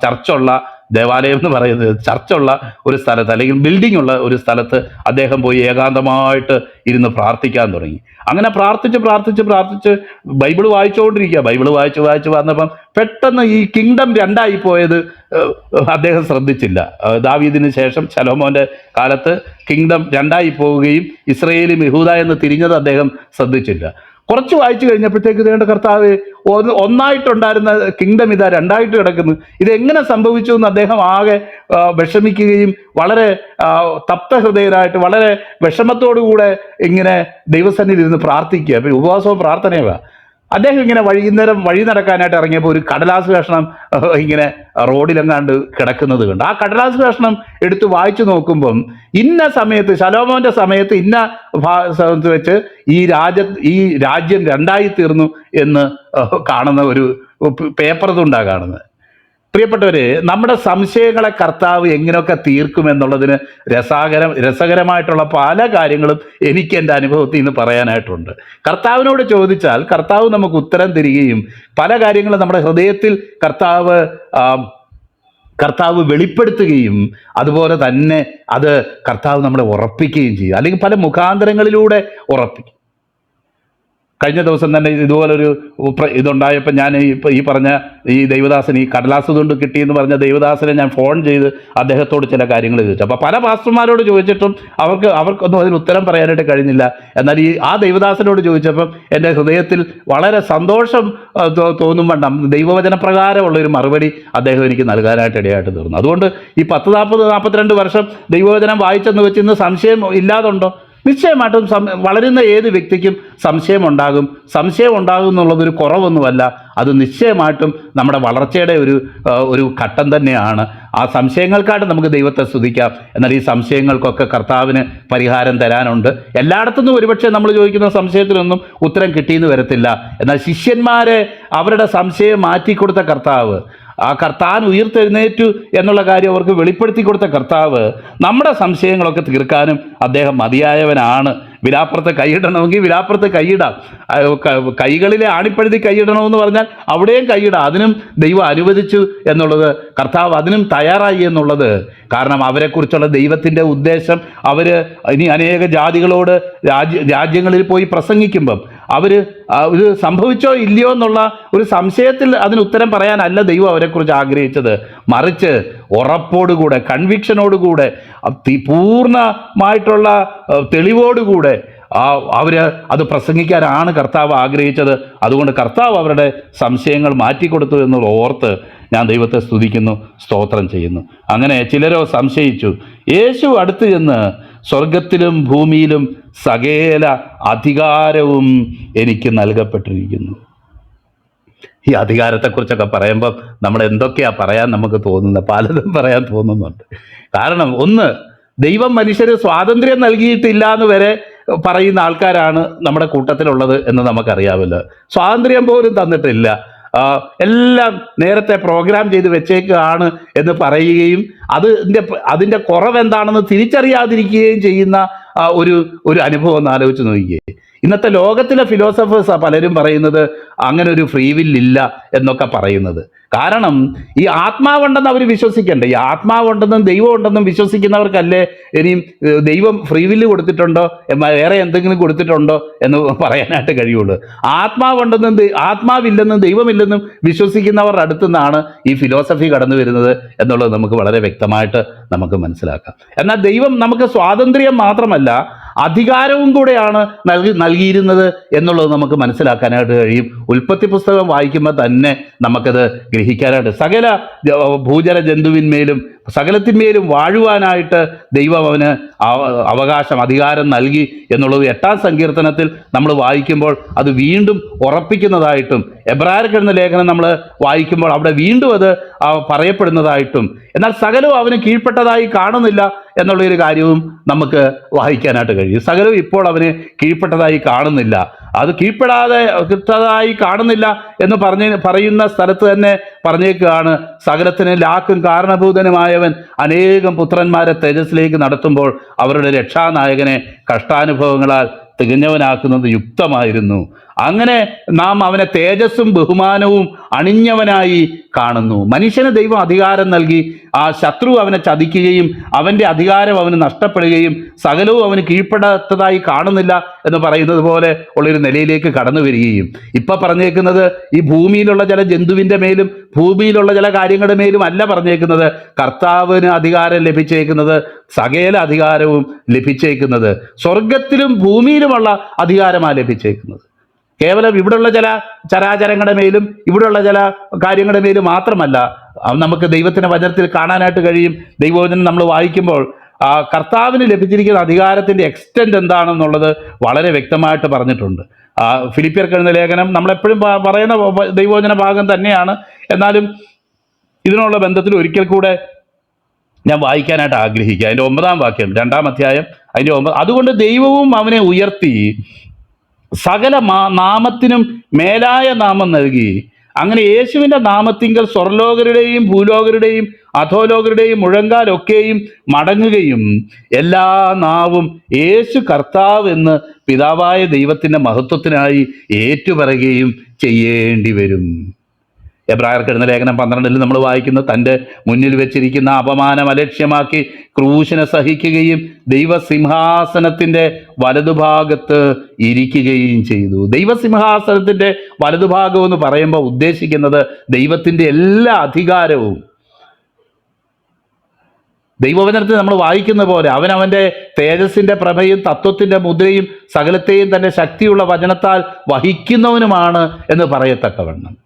ചർച്ചുള്ള ദേവാലയം എന്ന് പറയുന്നത് ചർച്ചുള്ള ഒരു സ്ഥലത്ത്, അല്ലെങ്കിൽ ബിൽഡിംഗ് ഉള്ള ഒരു സ്ഥലത്ത് അദ്ദേഹം പോയി ഏകാന്തമായിട്ട് ഇരുന്ന് പ്രാർത്ഥിക്കാൻ തുടങ്ങി. അങ്ങനെ പ്രാർത്ഥിച്ച് ബൈബിള് വായിച്ചുകൊണ്ടിരിക്കുക. ബൈബിള് വായിച്ച് വന്നപ്പം പെട്ടെന്ന് ഈ കിങ്ഡം രണ്ടായി പോയത് അദ്ദേഹം ശ്രദ്ധിച്ചില്ല. ദാവീദിന് ശേഷം ശലോമോന്റെ കാലത്ത് കിങ്ഡം രണ്ടായി പോവുകയും ഇസ്രയേലും യഹൂദ എന്ന് തിരിഞ്ഞത് അദ്ദേഹം ശ്രദ്ധിച്ചില്ല. കുറച്ച് വായിച്ചു കഴിഞ്ഞപ്പോഴത്തേക്ക് ഇതേണ്ട കർത്താവ്, ഒന്നായിട്ടുണ്ടായിരുന്ന കിങ്ഡം ഇതാ രണ്ടായിട്ട് കിടക്കുന്നു, ഇതെങ്ങനെ സംഭവിച്ചു എന്ന് അദ്ദേഹം ആകെ വിഷമിക്കുകയും വളരെ തപ്തഹൃദയനായിട്ട് വളരെ വിഷമത്തോടുകൂടെ ഇങ്ങനെ ദൈവസന്നിധിയിൽ ഇരുന്ന് പ്രാർത്ഥിക്കുക. അപ്പം ഉപവാസവും പ്രാർത്ഥനയുമാണ്. അദ്ദേഹം ഇങ്ങനെ വഴി നടക്കാനായിട്ട് ഇറങ്ങിയപ്പോൾ ഒരു കടലാസ് കഷ്ണം ഇങ്ങനെ റോഡിലെങ്ങാണ്ട് കിടക്കുന്നത് കണ്ട് ആ കടലാസ് കഷ്ണം എടുത്ത് വായിച്ചു നോക്കുമ്പം ഇന്ന സമയത്ത്, ശലോമോന്റെ സമയത്ത് ഇന്ന സ്ഥലത്ത് വെച്ച് ഈ രാജ്യം രണ്ടായി തീർന്നു എന്ന് കാണുന്ന ഒരു പേപ്പർ തുണ്ടാണ് കാണുന്നത്. പ്രിയപ്പെട്ടവരെ, നമ്മുടെ സംശയങ്ങളെ കർത്താവ് എങ്ങനെയൊക്കെ തീർക്കുമെന്നുള്ളതിന് രസകരമായിട്ടുള്ള പല കാര്യങ്ങളും എനിക്ക് എൻ്റെ അനുഭവത്തിൽ നിന്ന് പറയാനായിട്ടുണ്ട്. കർത്താവിനോട് ചോദിച്ചാൽ കർത്താവ് നമുക്ക് ഉത്തരം തരികയും പല കാര്യങ്ങളും നമ്മുടെ ഹൃദയത്തിൽ കർത്താവ് വെളിപ്പെടുത്തുകയും അതുപോലെ തന്നെ അത് കർത്താവ് നമ്മളെ ഉറപ്പിക്കുകയും ചെയ്യും, അല്ലെങ്കിൽ പല മുഖാന്തരങ്ങളിലൂടെ ഉറപ്പിക്കും. കഴിഞ്ഞ ദിവസം തന്നെ ഇതുപോലൊരു ഇതുണ്ടായപ്പോൾ ഞാൻ ഈ പറഞ്ഞ ഈ ദൈവദാസൻ, ഈ കടലാസ് കൊണ്ട് കിട്ടിയെന്ന് പറഞ്ഞ ദൈവദാസനെ ഞാൻ ഫോൺ ചെയ്ത് അദ്ദേഹത്തോട് ചില കാര്യങ്ങൾ ചോദിച്ചു. അപ്പോൾ പല പാസ്റ്റർമാരോട് ചോദിച്ചിട്ടും അവർക്കൊന്നും അതിന് ഉത്തരം പറയാനായിട്ട് കഴിഞ്ഞില്ല. എന്നാൽ ആ ദൈവദാസനോട് ചോദിച്ചപ്പം എൻ്റെ ഹൃദയത്തിൽ വളരെ സന്തോഷം തോന്നുമ്പോൾ ദൈവവചന പ്രകാരമുള്ളൊരു മറുപടി അദ്ദേഹം എനിക്ക് നൽകാനായിട്ട് ഇടയായിട്ട് തീർന്നു. അതുകൊണ്ട് ഈ 40-42 വർഷം ദൈവവചനം വായിച്ചെന്ന് വെച്ച് ഇന്ന് സംശയം ഇല്ലാതുണ്ടോ? നിശ്ചയമായിട്ടും വളരുന്ന ഏത് വ്യക്തിക്കും സംശയം ഉണ്ടാകും എന്നുള്ളതൊരു കുറവൊന്നുമല്ല. അത് നിശ്ചയമായിട്ടും നമ്മുടെ വളർച്ചയുടെ ഒരു ഘട്ടം തന്നെയാണ്. ആ സംശയങ്ങൾക്കായിട്ട് നമുക്ക് ദൈവത്തെ സ്തുതിക്കാം. എന്നാൽ ഈ സംശയങ്ങൾക്കൊക്കെ കർത്താവിന് പരിഹാരം തരാനുണ്ട്. എല്ലായിടത്തുനിന്നും ഒരുപക്ഷെ നമ്മൾ ചോദിക്കുന്ന സംശയത്തിനൊന്നും ഉത്തരം കിട്ടിയെന്ന് വരത്തില്ല. എന്നാൽ ശിഷ്യന്മാരെ അവരുടെ സംശയം മാറ്റിക്കൊടുത്ത കർത്താവ്, താൻ ഉയർത്തെഴുന്നേറ്റു എന്നുള്ള കാര്യം അവർക്ക് വെളിപ്പെടുത്തി കൊടുത്ത കർത്താവ് നമ്മുടെ സംശയങ്ങളൊക്കെ തീർക്കാനും അദ്ദേഹം മതിയായവനാണ്. വിലാപ്പുറത്ത് കൈയിടണമെങ്കിൽ വിലാപ്പുറത്ത് കൈയിടാം. കൈകളിലെ ആണിപ്പഴുതി കൈയിടണമെന്ന് പറഞ്ഞാൽ അവിടെയും കൈയിടാം. അതിനും ദൈവം അനുവദിച്ചു എന്നുള്ളത്, കർത്താവ് അതിനും തയ്യാറായി എന്നുള്ളത്. കാരണം അവരെക്കുറിച്ചുള്ള ദൈവത്തിൻ്റെ ഉദ്ദേശം, ഇനി അനേക ജാതികളോട് രാജ്യങ്ങളിൽ പോയി പ്രസംഗിക്കുമ്പം ഇത് സംഭവിച്ചോ ഇല്ലയോ എന്നുള്ള ഒരു സംശയത്തിൽ അതിന് ഉത്തരം പറയാനല്ല ദൈവം അവരെക്കുറിച്ച് ആഗ്രഹിച്ചത്. മറിച്ച് ഉറപ്പോടുകൂടെ, കൺവിക്ഷനോടുകൂടെ, പൂർണ്ണമായിട്ടുള്ള തെളിവോടുകൂടെ അവര് അത് പ്രസംഗിക്കാനാണ് കർത്താവ് ആഗ്രഹിച്ചത്. അതുകൊണ്ട് കർത്താവ് അവരുടെ സംശയങ്ങൾ മാറ്റിക്കൊടുത്തു എന്നുള്ള ഓർത്ത് ഞാൻ ദൈവത്തെ സ്തുതിക്കുന്നു, സ്തോത്രം ചെയ്യുന്നു. അങ്ങനെ ചിലരോ സംശയിച്ചു. യേശു അടുത്ത് ചെന്ന്, സ്വർഗത്തിലും ഭൂമിയിലും സകല അധികാരവും എനിക്ക് നൽകപ്പെട്ടിരിക്കുന്നു. ഈ അധികാരത്തെക്കുറിച്ചൊക്കെ പറയുമ്പം നമ്മൾ എന്തൊക്കെയാ പറയാൻ നമുക്ക് തോന്നുന്നത്? പലതും പറയാൻ തോന്നുന്നുണ്ട്. കാരണം ഒന്ന്, ദൈവം മനുഷ്യന് സ്വാതന്ത്ര്യം നൽകിയിട്ടില്ല എന്ന് വരെ പറയുന്ന ആൾക്കാരാണ് നമ്മുടെ കൂട്ടത്തിലുള്ളത് എന്ന് നമുക്കറിയാമല്ലോ. സ്വാതന്ത്ര്യം പോലും തന്നിട്ടില്ല, എല്ലാം നേരത്തെ പ്രോഗ്രാം ചെയ്ത് വെച്ചേക്കാണ് എന്ന് പറയുകയും അതിൻ്റെ കുറവെന്താണെന്ന് തിരിച്ചറിയാതിരിക്കുകയും ചെയ്യുന്ന ഒരു അനുഭവം ഒന്ന് ആലോചിച്ച് നോക്കിയേ. ഇന്നത്തെ ലോകത്തിലെ ഫിലോസഫേഴ്സാ പലരും പറയുന്നത് അങ്ങനെ ഒരു ഫ്രീ വില്ലില്ല എന്നൊക്കെ പറയുന്നത്. കാരണം ഈ ആത്മാവുണ്ടെന്ന് അവർ വിശ്വസിക്കണ്ടേ? ഈ ആത്മാവുണ്ടെന്നും ദൈവം ഉണ്ടെന്നും വിശ്വസിക്കുന്നവർക്കല്ലേ ഇനിയും ദൈവം ഫ്രീ വില്ല് കൊടുത്തിട്ടുണ്ടോ, വേറെ എന്തെങ്കിലും കൊടുത്തിട്ടുണ്ടോ എന്ന് പറയാനായിട്ട് കഴിയുള്ളൂ. ആത്മാവില്ലെന്നും ദൈവമില്ലെന്നും വിശ്വസിക്കുന്നവരുടെ അടുത്തു നിന്നാണ് ഈ ഫിലോസഫി കടന്നു വരുന്നത് എന്നുള്ളത് നമുക്ക് വളരെ വ്യക്തമായിട്ട് നമുക്ക് മനസ്സിലാക്കാം. എന്നാൽ ദൈവം നമുക്ക് സ്വാതന്ത്ര്യം മാത്രമല്ല അധികാരവും കൂടെയാണ് നൽകിയിരുന്നത് എന്നുള്ളത് നമുക്ക് മനസ്സിലാക്കാനായിട്ട് കഴിയും. ഉൽപ്പത്തി പുസ്തകം വായിക്കുമ്പോൾ തന്നെ നമുക്കത് ഗ്രഹിക്കാനായിട്ട്, സകല ഭൂചര ജന്തുവിന്മേലും സകലത്തിന്മേലും വാഴുവാനായിട്ട് ദൈവം അവന് അവകാശം, അധികാരം നൽകി എന്നുള്ളത് 8-ാം സങ്കീർത്തനത്തിൽ നമ്മൾ വായിക്കുമ്പോൾ അത് വീണ്ടും ഉറപ്പിക്കുന്നതായിട്ടും, എബ്രായർക്ക് എഴുതുന്ന ലേഖനം നമ്മൾ വായിക്കുമ്പോൾ അവിടെ വീണ്ടും അത് പറയപ്പെടുന്നതായിട്ടും, എന്നാൽ സകലവും അവന് കീഴ്പ്പെട്ടതായി കാണുന്നില്ല എന്നുള്ളൊരു കാര്യവും നമുക്ക് വായിക്കാനായിട്ട് കഴിയും. സകലവും ഇപ്പോൾ അവന് കീഴ്പ്പെട്ടതായി കാണുന്നില്ല. അത് കീഴ്പ്പെടാതെ കാണുന്നില്ല എന്ന് പറയുന്ന സ്ഥലത്ത് തന്നെ പറഞ്ഞേക്കുകയാണ്, സകലത്തിന് ലാക്കും കാരണഭൂതനുമായവൻ അനേകം പുത്രന്മാരെ തേജസ്സിലേക്ക് നടത്തുമ്പോൾ അവരുടെ രക്ഷാനായകനെ കഷ്ടാനുഭവങ്ങളാൽ തികഞ്ഞവനാക്കുന്നത് യുക്തമായിരുന്നു. അങ്ങനെ നാം അവനെ തേജസ്സും ബഹുമാനവും അണിഞ്ഞവനായി കാണുന്നു. മനുഷ്യന് ദൈവം അധികാരം നൽകി, ആ ശത്രു അവനെ ചതിക്കുകയും അവൻ്റെ അധികാരം അവന് നഷ്ടപ്പെടുകയും സകലവും അവന് കീഴ്പ്പെടാത്തതായി കാണുന്നില്ല എന്ന് പറയുന്നത് പോലെ ഉള്ളൊരു നിലയിലേക്ക് കടന്നു വരികയും, ഇപ്പം പറഞ്ഞേക്കുന്നത് ഈ ഭൂമിയിലുള്ള ചില ജന്തുവിൻ്റെ മേലും ഭൂമിയിലുള്ള ചില കാര്യങ്ങളുടെ മേലും അല്ല പറഞ്ഞേക്കുന്നത്. കർത്താവിന് അധികാരം ലഭിച്ചേക്കുന്നത്, സകല അധികാരവും ലഭിച്ചേക്കുന്നത് സ്വർഗത്തിലും ഭൂമിയിലുമുള്ള അധികാരമാണ് ലഭിച്ചേക്കുന്നത്. കേവലം ഇവിടെയുള്ള ചില ചരാചരങ്ങളുടെ മേലും ഇവിടെയുള്ള ചില കാര്യങ്ങളുടെ മേലും മാത്രമല്ല നമുക്ക് ദൈവത്തിൻ്റെ വചനത്തിൽ കാണാനായിട്ട് കഴിയും. ദൈവവചനം നമ്മൾ വായിക്കുമ്പോൾ കർത്താവിന് ലഭിച്ചിരിക്കുന്ന അധികാരത്തിൻ്റെ എക്സ്റ്റെൻറ്റ് എന്താണെന്നുള്ളത് വളരെ വ്യക്തമായിട്ട് പറഞ്ഞിട്ടുണ്ട്. ഫിലിപ്പിയർക്ക് എഴുതുന്ന ലേഖനം നമ്മളെപ്പോഴും പറയുന്ന ദൈവവചന ഭാഗം തന്നെയാണ്. എന്നാലും ഇതിനുള്ള ബന്ധത്തിൽ ഒരിക്കൽ കൂടെ ഞാൻ വായിക്കാനായിട്ട് ആഗ്രഹിക്കുക. അതിൻ്റെ 9-ാം വാക്യം, 2-ാം അധ്യായം, അതിൻ്റെ 9. അതുകൊണ്ട് ദൈവവും അവനെ ഉയർത്തി സകല നാമത്തിനും മേലായ നാമം നൽകി, അങ്ങനെ യേശുവിൻ്റെ നാമത്തിങ്കൽ സ്വർലോകരുടെയും ഭൂലോകരുടെയും അധോലോകരുടെയും മുഴങ്കാലൊക്കെയും മടങ്ങുകയും എല്ലാ നാവും യേശു കർത്താവ് എന്ന് പിതാവായ ദൈവത്തിൻ്റെ മഹത്വത്തിനായി ഏറ്റുപറയുകയും ചെയ്യേണ്ടി വരും. എബ്രായർക്ക് എഴുതുന്ന ലേഖനം 12 നമ്മൾ വായിക്കുന്നു, തൻ്റെ മുന്നിൽ വെച്ചിരിക്കുന്ന അപമാനം അലക്ഷ്യമാക്കി ക്രൂശിനെ സഹിക്കുകയും ദൈവസിംഹാസനത്തിൻ്റെ വലതുഭാഗത്ത് ഇരിക്കുകയും ചെയ്തു. ദൈവസിംഹാസനത്തിൻ്റെ വലതുഭാഗം എന്ന് പറയുമ്പോൾ ഉദ്ദേശിക്കുന്നത് ദൈവത്തിൻ്റെ എല്ലാ അധികാരവും. ദൈവവചനത്തിൽ നമ്മൾ വായിക്കുന്ന പോലെ അവൻ്റെ തേജസ്സിൻ്റെ പ്രഭയും തത്വത്തിൻ്റെ മുദ്രയും സകലത്തെയും തൻ്റെ ശക്തിയുള്ള വചനത്താൽ വഹിക്കുന്നവനുമാണ് എന്ന് പറയത്തക്കവണ്ണം.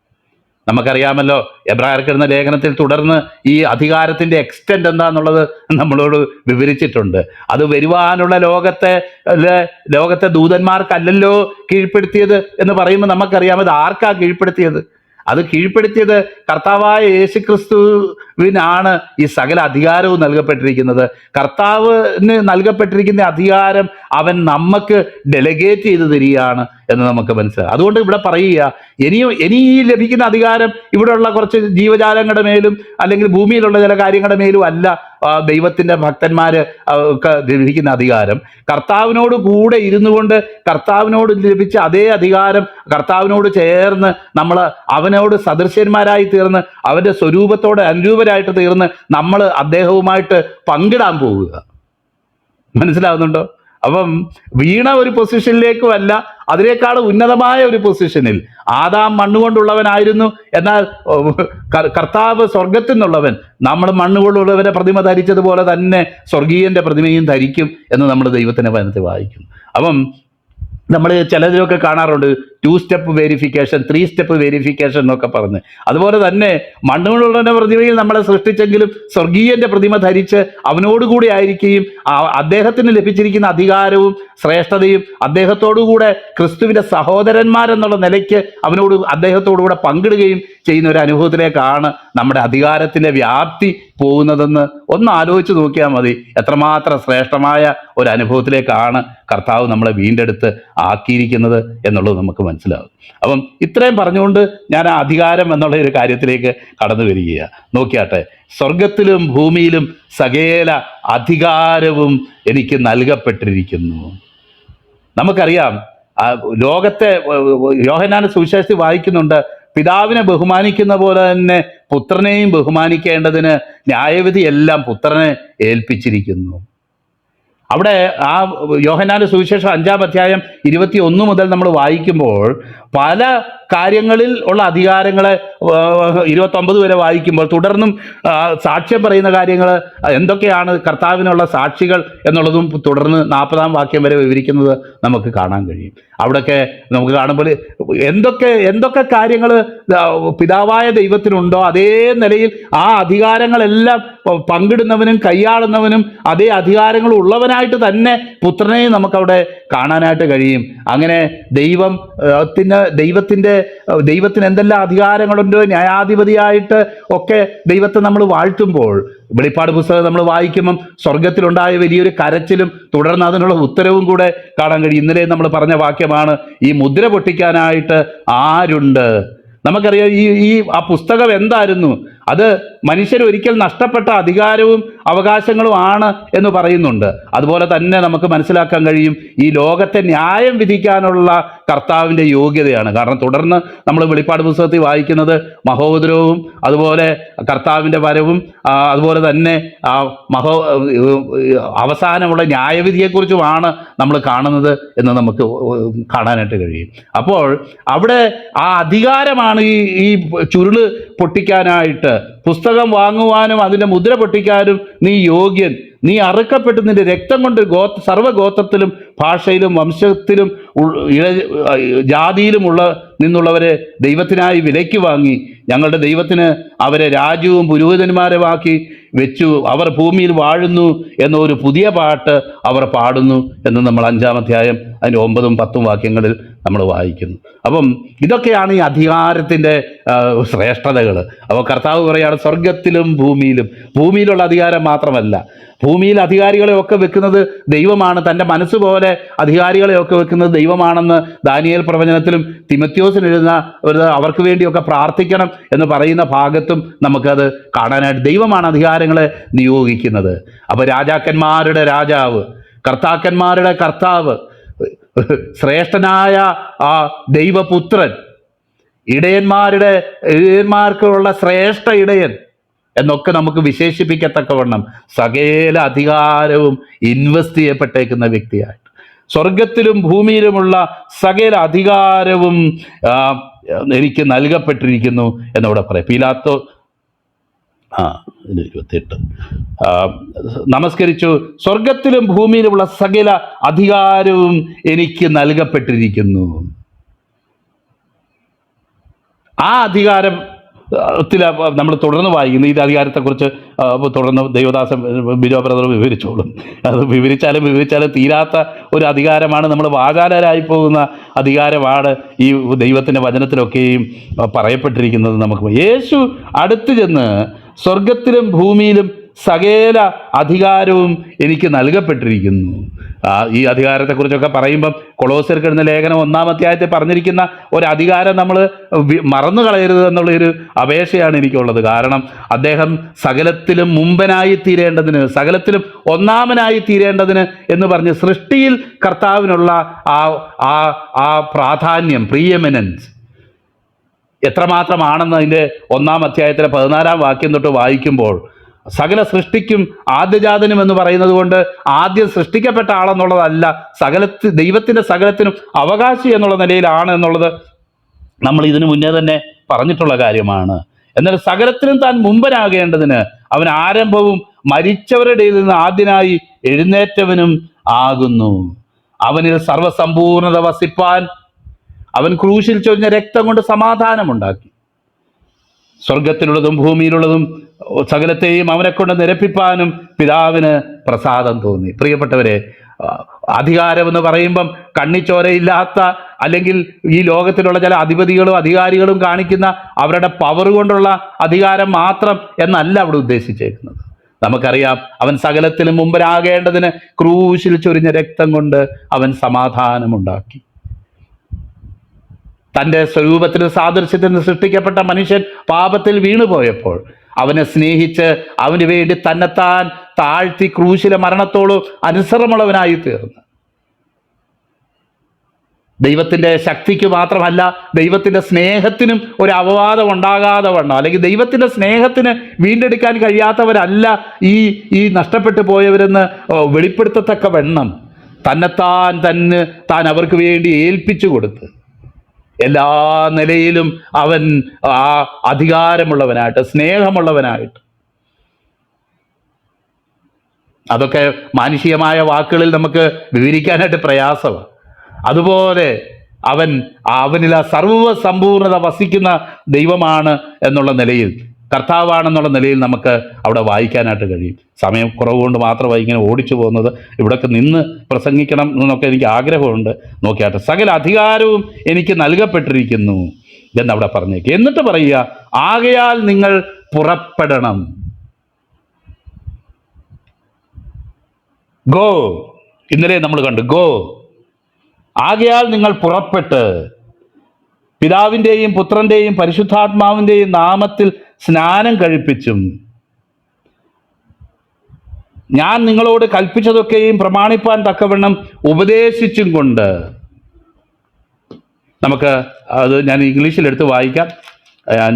നമുക്കറിയാമല്ലോ, എബ്രായർക്ക് എഴുതുന്ന ലേഖനത്തിൽ തുടർന്ന് ഈ അധികാരത്തിൻ്റെ എക്സ്റ്റെൻറ്റ് എന്താണെന്നുള്ളത് നമ്മളോട് വിവരിച്ചിട്ടുണ്ട്. അത് വരുവാനുള്ള ലോകത്തെ ദൂതന്മാർക്കല്ലല്ലോ കീഴ്പ്പെടുത്തിയത് എന്ന് പറയുമ്പോൾ നമുക്കറിയാം അത് ആർക്കാ കീഴ്പ്പെടുത്തിയത്. അത് കീഴ്പ്പെടുത്തിയത് കർത്താവായ യേശുക്രിസ്തുവിനാണ് ഈ സകല അധികാരവും നൽകപ്പെട്ടിരിക്കുന്നത്. കർത്താവിന് നൽകപ്പെട്ടിരിക്കുന്ന അധികാരം അവൻ നമുക്ക് ഡെലിഗേറ്റ് ചെയ്ത് തരികയാണ് എന്ന് നമുക്ക് മനസ്സിലാക്കാം. അതുകൊണ്ട് ഇവിടെ പറയുക, ഇനി ഈ ലഭിക്കുന്ന അധികാരം ഇവിടെയുള്ള കുറച്ച് ജീവജാലങ്ങളുടെ മേലും അല്ലെങ്കിൽ ഭൂമിയിലുള്ള ചില കാര്യങ്ങളുടെ മേലും അല്ല ദൈവത്തിൻ്റെ ഭക്തന്മാർ ലഭിക്കുന്ന അധികാരം. കർത്താവിനോട് കൂടെ ഇരുന്നു കൊണ്ട് കർത്താവിനോട് ലഭിച്ച അതേ അധികാരം കർത്താവിനോട് ചേർന്ന് നമ്മൾ അവനോട് സദൃശ്യന്മാരായി തീർന്ന് അവൻ്റെ സ്വരൂപത്തോടെ അനുരൂപരായിട്ട് തീർന്ന് നമ്മൾ അദ്ദേഹവുമായിട്ട് പങ്കിടാൻ പോവുക. മനസ്സിലാവുന്നുണ്ടോ? അപ്പം വീണ ഒരു പൊസിഷനിലേക്കും അല്ല, അതിനേക്കാൾ ഉന്നതമായ ഒരു പൊസിഷനിൽ. ആദാം മണ്ണുകൊണ്ടുള്ളവനായിരുന്നു, എന്നാൽ കർത്താവ് സ്വർഗത്തിൽ നിന്നുള്ളവൻ. നമ്മൾ മണ്ണുകൊണ്ടുള്ളവരെ പ്രതിമ ധരിച്ചതുപോലെ തന്നെ സ്വർഗീയൻ്റെ പ്രതിമയും ധരിക്കും എന്ന് നമ്മൾ ദൈവത്തിൻ്റെ വചനത്തിൽ വായിക്കുന്നു. അപ്പം നമ്മൾ ചിലതിലൊക്കെ കാണാറുണ്ട് 2 സ്റ്റെപ്പ് വെരിഫിക്കേഷൻ, 3 സ്റ്റെപ്പ് വെരിഫിക്കേഷൻ എന്നൊക്കെ പറഞ്ഞ്. അതുപോലെ തന്നെ മണ്ണുകൊണ്ടുള്ള പ്രതിമയിൽ നമ്മളെ സൃഷ്ടിച്ചെങ്കിലും സ്വർഗീയന്റെ പ്രതിമ ധരിച്ച് അവനോടുകൂടി ആയിരിക്കുകയും അദ്ദേഹത്തിന് ലഭിച്ചിരിക്കുന്ന അധികാരവും ശ്രേഷ്ഠതയും അദ്ദേഹത്തോടുകൂടെ ക്രിസ്തുവിന്റെ സഹോദരന്മാരെന്നുള്ള നിലയ്ക്ക് അദ്ദേഹത്തോടുകൂടെ പങ്കിടുകയും ചെയ്യുന്ന ഒരു അനുഭവത്തിലേക്കാണ് നമ്മുടെ അധികാരത്തിന്റെ വ്യാപ്തി പോകുന്നതെന്ന് ഒന്ന് ആലോചിച്ച് നോക്കിയാൽ മതി. എത്രമാത്രം ശ്രേഷ്ഠമായ ഒരു അനുഭവത്തിലേക്കാണ് കർത്താവ് നമ്മളെ വീണ്ടെടുത്ത് ആക്കിയിരിക്കുന്നത് എന്നുള്ളത് നമുക്ക് മനസ്സിലാവും. അപ്പം ഇത്രയും പറഞ്ഞുകൊണ്ട് ഞാൻ ആ അധികാരം എന്നുള്ള ഒരു കാര്യത്തിലേക്ക് കടന്നു വരികയാണ്. നോക്കിയാട്ടെ, സ്വർഗത്തിലും ഭൂമിയിലും സകല അധികാരവും എനിക്ക് നൽകപ്പെട്ടിരിക്കുന്നു. നമുക്കറിയാം, ലോകത്തെ യോഹന്നാന്റെ സുവിശേഷത്തിൽ വായിക്കുന്നുണ്ട്, പിതാവിനെ ബഹുമാനിക്കുന്ന പോലെ തന്നെ പുത്രനെയും ബഹുമാനിക്കേണ്ടതിന് ന്യായവിധി എല്ലാം പുത്രനെ ഏൽപ്പിച്ചിരിക്കുന്നു. അവിടെ ആ യോഹന്നാന്റെ സുവിശേഷം 5-ാം അധ്യായം 21 മുതൽ നമ്മൾ വായിക്കുമ്പോൾ പല കാര്യങ്ങളിൽ ഉള്ള അധികാരങ്ങളെ 29 വരെ വായിക്കുമ്പോൾ തുടർന്നും സാക്ഷ്യം പറയുന്ന കാര്യങ്ങൾ എന്തൊക്കെയാണ് കർത്താവിനുള്ള സാക്ഷികൾ എന്നുള്ളതും തുടർന്ന് 40-ാം വാക്യം വരെ വിവരിക്കുന്നത് നമുക്ക് കാണാൻ കഴിയും. അവിടെയൊക്കെ നമുക്ക് കാണുമ്പോൾ എന്തൊക്കെ കാര്യങ്ങൾ പിതാവായ ദൈവത്തിനുണ്ടോ അതേ നിലയിൽ ആ അധികാരങ്ങളെല്ലാം പങ്കിടുന്നവനും കൈയാളുന്നവനും അതേ അധികാരങ്ങൾ ഉള്ളവനായിട്ട് തന്നെ പുത്രനെയും നമുക്കവിടെ കാണാനായിട്ട് കഴിയും. അങ്ങനെ ദൈവത്തിന് എന്തെല്ലാം അധികാരങ്ങളുണ്ടോ, ന്യായാധിപതിയായിട്ട് ഒക്കെ ദൈവത്തെ നമ്മൾ വാഴ്ത്തുമ്പോൾ, വെളിപ്പാട് പുസ്തകം നമ്മൾ വായിക്കുമ്പം സ്വർഗത്തിലുണ്ടായ വലിയൊരു കരച്ചിലും തുടർന്ന് അതിനുള്ള ഉത്തരവും കൂടെ കാണാൻ കഴിയും. ഇന്നലെ നമ്മൾ പറഞ്ഞ വാക്യമാണ്, ഈ മുദ്ര പൊട്ടിക്കാനായിട്ട് ആരുണ്ട്? നമുക്കറിയാം ആ പുസ്തകം എന്തായിരുന്നു? അത് മനുഷ്യർ ഒരിക്കൽ നഷ്ടപ്പെട്ട അധികാരവും അവകാശങ്ങളും ആണ് എന്ന് പറയുന്നുണ്ട്. അതുപോലെ തന്നെ നമുക്ക് മനസ്സിലാക്കാൻ കഴിയും, ഈ ലോകത്തെ ന്യായം വിധിക്കാനുള്ള കർത്താവിൻ്റെ യോഗ്യതയാണ്. കാരണം തുടർന്ന് നമ്മൾ വെളിപ്പാട് പുസ്തകത്തിൽ വായിക്കുന്നത് മഹോദരവും അതുപോലെ കർത്താവിൻ്റെ വരവും അതുപോലെ തന്നെ അവസാനമുള്ള ന്യായവിധിയെക്കുറിച്ചുമാണ് നമ്മൾ കാണുന്നത് എന്ന് നമുക്ക് കാണാനായിട്ട് കഴിയും. അപ്പോൾ അവിടെ ആ അധികാരമാണ് ഈ ചുരുള് പൊട്ടിക്കാനായിട്ട്, പുസ്തകം വാങ്ങുവാനും അതിൻ്റെ മുദ്ര പൊട്ടിക്കാനും നീ യോഗ്യൻ. നീ അറുക്കപ്പെട്ട് നിന്റെ രക്തം കൊണ്ട് സർവ്വഗോത്രത്തിലും ഭാഷയിലും വംശത്തിലും ജാതിയിലുമുള്ള നിന്നുള്ളവരെ ദൈവത്തിനായി വിലയ്ക്ക് വാങ്ങി ഞങ്ങളുടെ ദൈവത്തിന് അവരെ രാജ്യവും പുരോഹിതന്മാരുമാക്കി വെച്ചു. അവർ ഭൂമിയിൽ വാഴുന്നു എന്നൊരു പുതിയ പാട്ട് അവർ പാടുന്നു എന്ന് നമ്മൾ 5-ാം അധ്യായം അതിൻ്റെ 9-ഉം 10-ഉം വാക്യങ്ങളിൽ നമ്മൾ വായിക്കുന്നു. അപ്പം ഇതൊക്കെയാണ് ഈ അധികാരത്തിൻ്റെ ശ്രേഷ്ഠതകൾ. അപ്പോൾ കർത്താവ് പറയുകയാണ്, സ്വർഗത്തിലും ഭൂമിയിലുള്ള അധികാരം മാത്രമല്ല, ഭൂമിയിൽ അധികാരികളെയൊക്കെ വെക്കുന്നത് ദൈവമാണ്. തൻ്റെ മനസ്സുപോലെ അധികാരികളെയൊക്കെ വെക്കുന്നത് ദൈവമാണെന്ന് ദാനിയേൽ പ്രവചനത്തിലും തിമത്യോസിന് എഴുതുന്ന അവർക്ക് വേണ്ടിയൊക്കെ പ്രാർത്ഥിക്കണം എന്ന് പറയുന്ന ഭാഗത്തും നമുക്കത് കാണാനായിട്ട് ദൈവമാണ് അധികാരങ്ങളെ നിയോഗിക്കുന്നത്. അപ്പോൾ രാജാക്കന്മാരുടെ രാജാവ്, കർത്താക്കന്മാരുടെ കർത്താവ്, ശ്രേഷ്ഠനായ ആ ദൈവപുത്രൻ, ഇടയന്മാർക്കുള്ള ശ്രേഷ്ഠ ഇടയൻ എന്നൊക്കെ നമുക്ക് വിശേഷിപ്പിക്കത്തക്കവണ്ണം സകല അധികാരവും ഇൻവെസ്റ്റ് ചെയ്യപ്പെട്ടേക്കുന്ന വ്യക്തിയായിട്ട് സ്വർഗത്തിലും ഭൂമിയിലുമുള്ള സകല അധികാരവും എനിക്ക് നൽകപ്പെട്ടിരിക്കുന്നു എന്നവിടെ പറയാം. പീലാത്തോ 28 നമസ്കരിച്ചു, സ്വർഗത്തിലും ഭൂമിയിലുമുള്ള സകല അധികാരവും എനിക്ക് നൽകപ്പെട്ടിരിക്കുന്നു. ആ അധികാരം നമ്മൾ തുടർന്ന് വായിക്കുന്നു. ഈ അധികാരത്തെക്കുറിച്ച് തുടർന്ന് ദൈവദാസൻ ബിജോ ബ്രദർ വിവരിച്ചോളും. അത് വിവരിച്ചാലും തീരാത്ത ഒരു അധികാരമാണ്. നമ്മൾ വാചാലരായി പോകുന്ന അധികാരമാണ് ഈ ദൈവത്തിൻ്റെ വചനത്തിലൊക്കെയും പറയപ്പെട്ടിരിക്കുന്നത്. നമുക്ക് യേശു അടുത്ത് ചെന്ന് സ്വർഗത്തിലും ഭൂമിയിലും സകല അധികാരവും എനിക്ക് നൽകപ്പെട്ടിരിക്കുന്നു. ഈ അധികാരത്തെക്കുറിച്ചൊക്കെ പറയുമ്പം കൊളോസ്യർക്ക് എഴുതുന്ന ലേഖനം 1-ാം അധ്യായത്തിൽ പറഞ്ഞിരിക്കുന്ന ഒരു അധികാരം നമ്മൾ മറന്നു കളയരുത് എന്നുള്ളൊരു അപേക്ഷയാണ് എനിക്കുള്ളത്. കാരണം അദ്ദേഹം സകലത്തിലും മുമ്പനായി തീരേണ്ടതിന്, സകലത്തിലും ഒന്നാമനായി തീരേണ്ടതിന് എന്ന് പറഞ്ഞ് സൃഷ്ടിയിൽ കർത്താവിനുള്ള ആ പ്രാധാന്യം, പ്രീഎമിനൻസ് എത്രമാത്രമാണെന്ന് അതിൻ്റെ 1-ാം അധ്യായത്തിലെ 14-ാം വാക്യം തൊട്ട് വായിക്കുമ്പോൾ, സകല സൃഷ്ടിക്കും ആദ്യജാതനും എന്ന് പറയുന്നത് കൊണ്ട് ആദ്യം സൃഷ്ടിക്കപ്പെട്ട ആളെന്നുള്ളതല്ല, ദൈവത്തിൻ്റെ സകലത്തിനും അവകാശി എന്നുള്ള നിലയിലാണ് എന്നുള്ളത് നമ്മൾ ഇതിനു മുന്നേ തന്നെ പറഞ്ഞിട്ടുള്ള കാര്യമാണ്. എന്നാൽ സകലത്തിനും താൻ മുമ്പനാകേണ്ടതിന് അവൻ ആരംഭവും മരിച്ചവരുടെ നിന്ന് ആദ്യനായി എഴുന്നേറ്റവനും ആകുന്നു. അവനിൽ സർവസമ്പൂർണത വസിപ്പാൻ അവൻ ക്രൂശിൽ ചൊരിഞ്ഞ രക്തം കൊണ്ട് സമാധാനമുണ്ടാക്കി. സ്വർഗത്തിലുള്ളതും ഭൂമിയിലുള്ളതും സകലത്തെയും അവനെ കൊണ്ട് നിരപ്പിപ്പാനും പിതാവിന് പ്രസാദം തോന്നി. പ്രിയപ്പെട്ടവരെ, അധികാരം എന്ന് പറയുമ്പം കണ്ണിച്ചോരയില്ലാത്ത, അല്ലെങ്കിൽ ഈ ലോകത്തിലുള്ള ചില അധിപതികളും അധികാരികളും കാണിക്കുന്ന അവരുടെ പവർ കൊണ്ടുള്ള അധികാരം മാത്രം എന്നല്ല അവിടെ ഉദ്ദേശിച്ചേക്കുന്നത്. നമുക്കറിയാം, അവൻ സകലത്തിലും മുമ്പരാകേണ്ടതിന് ക്രൂശിൽ ചൊരിഞ്ഞ രക്തം കൊണ്ട് അവൻ സമാധാനമുണ്ടാക്കി. തൻ്റെ സ്വരൂപത്തിന് സാദൃശ്യത്തിന് സൃഷ്ടിക്കപ്പെട്ട മനുഷ്യൻ പാപത്തിൽ വീണുപോയപ്പോൾ അവനെ സ്നേഹിച്ച് അവന് വേണ്ടി തന്നെത്താൻ താഴ്ത്തി ക്രൂശിലെ മരണത്തോളം അനുസരണമുള്ളവനായി തീർന്നു. ദൈവത്തിൻ്റെ ശക്തിക്ക് മാത്രമല്ല, ദൈവത്തിൻ്റെ സ്നേഹത്തിനും ഒരു അപവാദം ഉണ്ടാകാതെ വണ്ണം, അല്ലെങ്കിൽ ദൈവത്തിൻ്റെ സ്നേഹത്തിന് വീണ്ടെടുക്കാൻ കഴിയാത്തവരല്ല ഈ നഷ്ടപ്പെട്ടു പോയവരെന്ന് വെളിപ്പെടുത്തത്തക്ക വണ്ണം താൻ അവർക്ക് വേണ്ടി ഏൽപ്പിച്ചു കൊടുത്ത് എല്ലാ നിലയിലും അവൻ ആ അധികാരമുള്ളവനായിട്ട്, സ്നേഹമുള്ളവനായിട്ട്. അതൊക്കെ മാനുഷികമായ വാക്കുകളിൽ നമുക്ക് വിവരിക്കാനായിട്ട് പ്രയാസമാണ്. അതുപോലെ അവനിൽ ആ സർവസമ്പൂർണത വസിക്കുന്ന ദൈവമാണ് എന്നുള്ള നിലയിൽ, കർത്താവാണെന്നുള്ള നിലയിൽ നമുക്ക് അവിടെ വായിക്കാനായിട്ട് കഴിയും. സമയം കുറവുകൊണ്ട് മാത്രമായി ഇങ്ങനെ ഓടിച്ചു പോകുന്നത്. ഇവിടെയൊക്കെ നിന്ന് പ്രസംഗിക്കണം എന്നൊക്കെ എനിക്ക് ആഗ്രഹമുണ്ട്. നോക്കിയാട്ടെ, സകല അധികാരവും എനിക്ക് നൽകപ്പെട്ടിരിക്കുന്നു എന്നവിടെ പറഞ്ഞേക്ക്. എന്നിട്ട് പറയുക, ആകയാൽ നിങ്ങൾ പുറപ്പെടണം. ഗോ. ഇന്നലെ നമ്മൾ കണ്ടു, ഗോ. ആകയാൽ നിങ്ങൾ പുറപ്പെട്ട് പിതാവിൻ്റെയും പുത്രൻ്റെയും പരിശുദ്ധാത്മാവിൻ്റെയും നാമത്തിൽ സ്നാനം കഴിപ്പിച്ചും ഞാൻ നിങ്ങളോട് കൽപ്പിച്ചതൊക്കെയും പ്രമാണിപ്പാൻ തക്കവണ്ണം ഉപദേശിച്ചും കൊണ്ട്. നമുക്ക് അത് ഞാൻ ഇംഗ്ലീഷിലെടുത്ത് വായിക്കാം.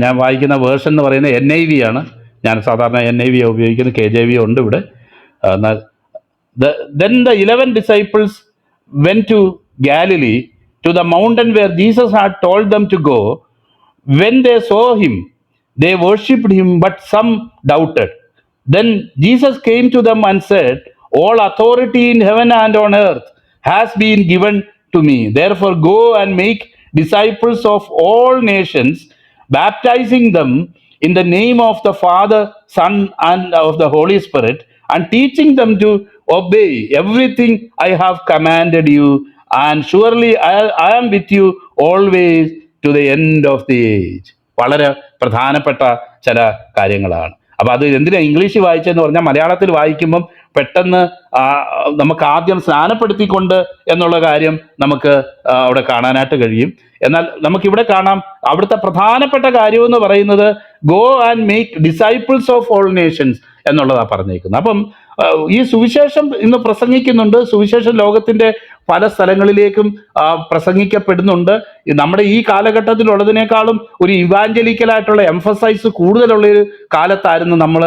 ഞാൻ വായിക്കുന്ന വേർഷൻ എന്ന് പറയുന്നത് NIV ആണ്. ഞാൻ സാധാരണ NIV ഉപയോഗിക്കുന്നത്, KJV ഉണ്ട് ഇവിടെ. Then the 11 disciples went to Galilee, to the mountain where Jesus had told them to go. When they saw him, they worshipped him, but some doubted. Then Jesus came to them and said, all authority in heaven and on earth has been given to me. Therefore go and make disciples of all nations, baptizing them in the name of the Father, Son, and of the Holy Spirit, and teaching them to obey everything I have commanded you. And surely I am with you always to the end of the age. വളരെ പ്രധാനപ്പെട്ട ചില കാര്യങ്ങളാണ്. അപ്പം അത് എന്തിനാ English വായിച്ചതെന്ന് പറഞ്ഞാൽ, മലയാളത്തിൽ വായിക്കുമ്പം പെട്ടെന്ന് നമുക്ക് ആദ്യം സ്നാനപ്പെടുത്തിക്കൊണ്ട് എന്നുള്ള കാര്യം നമുക്ക് അവിടെ കാണാനായിട്ട് കഴിയും. എന്നാൽ നമുക്കിവിടെ കാണാം, അവിടുത്തെ പ്രധാനപ്പെട്ട കാര്യമെന്ന് പറയുന്നത് go and make disciples of all Nations എന്നുള്ളതാണ് പറഞ്ഞേക്കുന്നത്. അപ്പം ഈ സുവിശേഷം ഇന്ന് പ്രസംഗിക്കുന്നുണ്ട്. സുവിശേഷം ലോകത്തിൻ്റെ പല സ്ഥലങ്ങളിലേക്കും പ്രസംഗിക്കപ്പെടുന്നുണ്ട്. നമ്മുടെ ഈ കാലഘട്ടത്തിലുള്ളതിനേക്കാളും ഒരു ഇവാഞ്ചലിക്കലായിട്ടുള്ള എംഫസൈസ് കൂടുതലുള്ളൊരു കാലത്തായിരുന്നു നമ്മൾ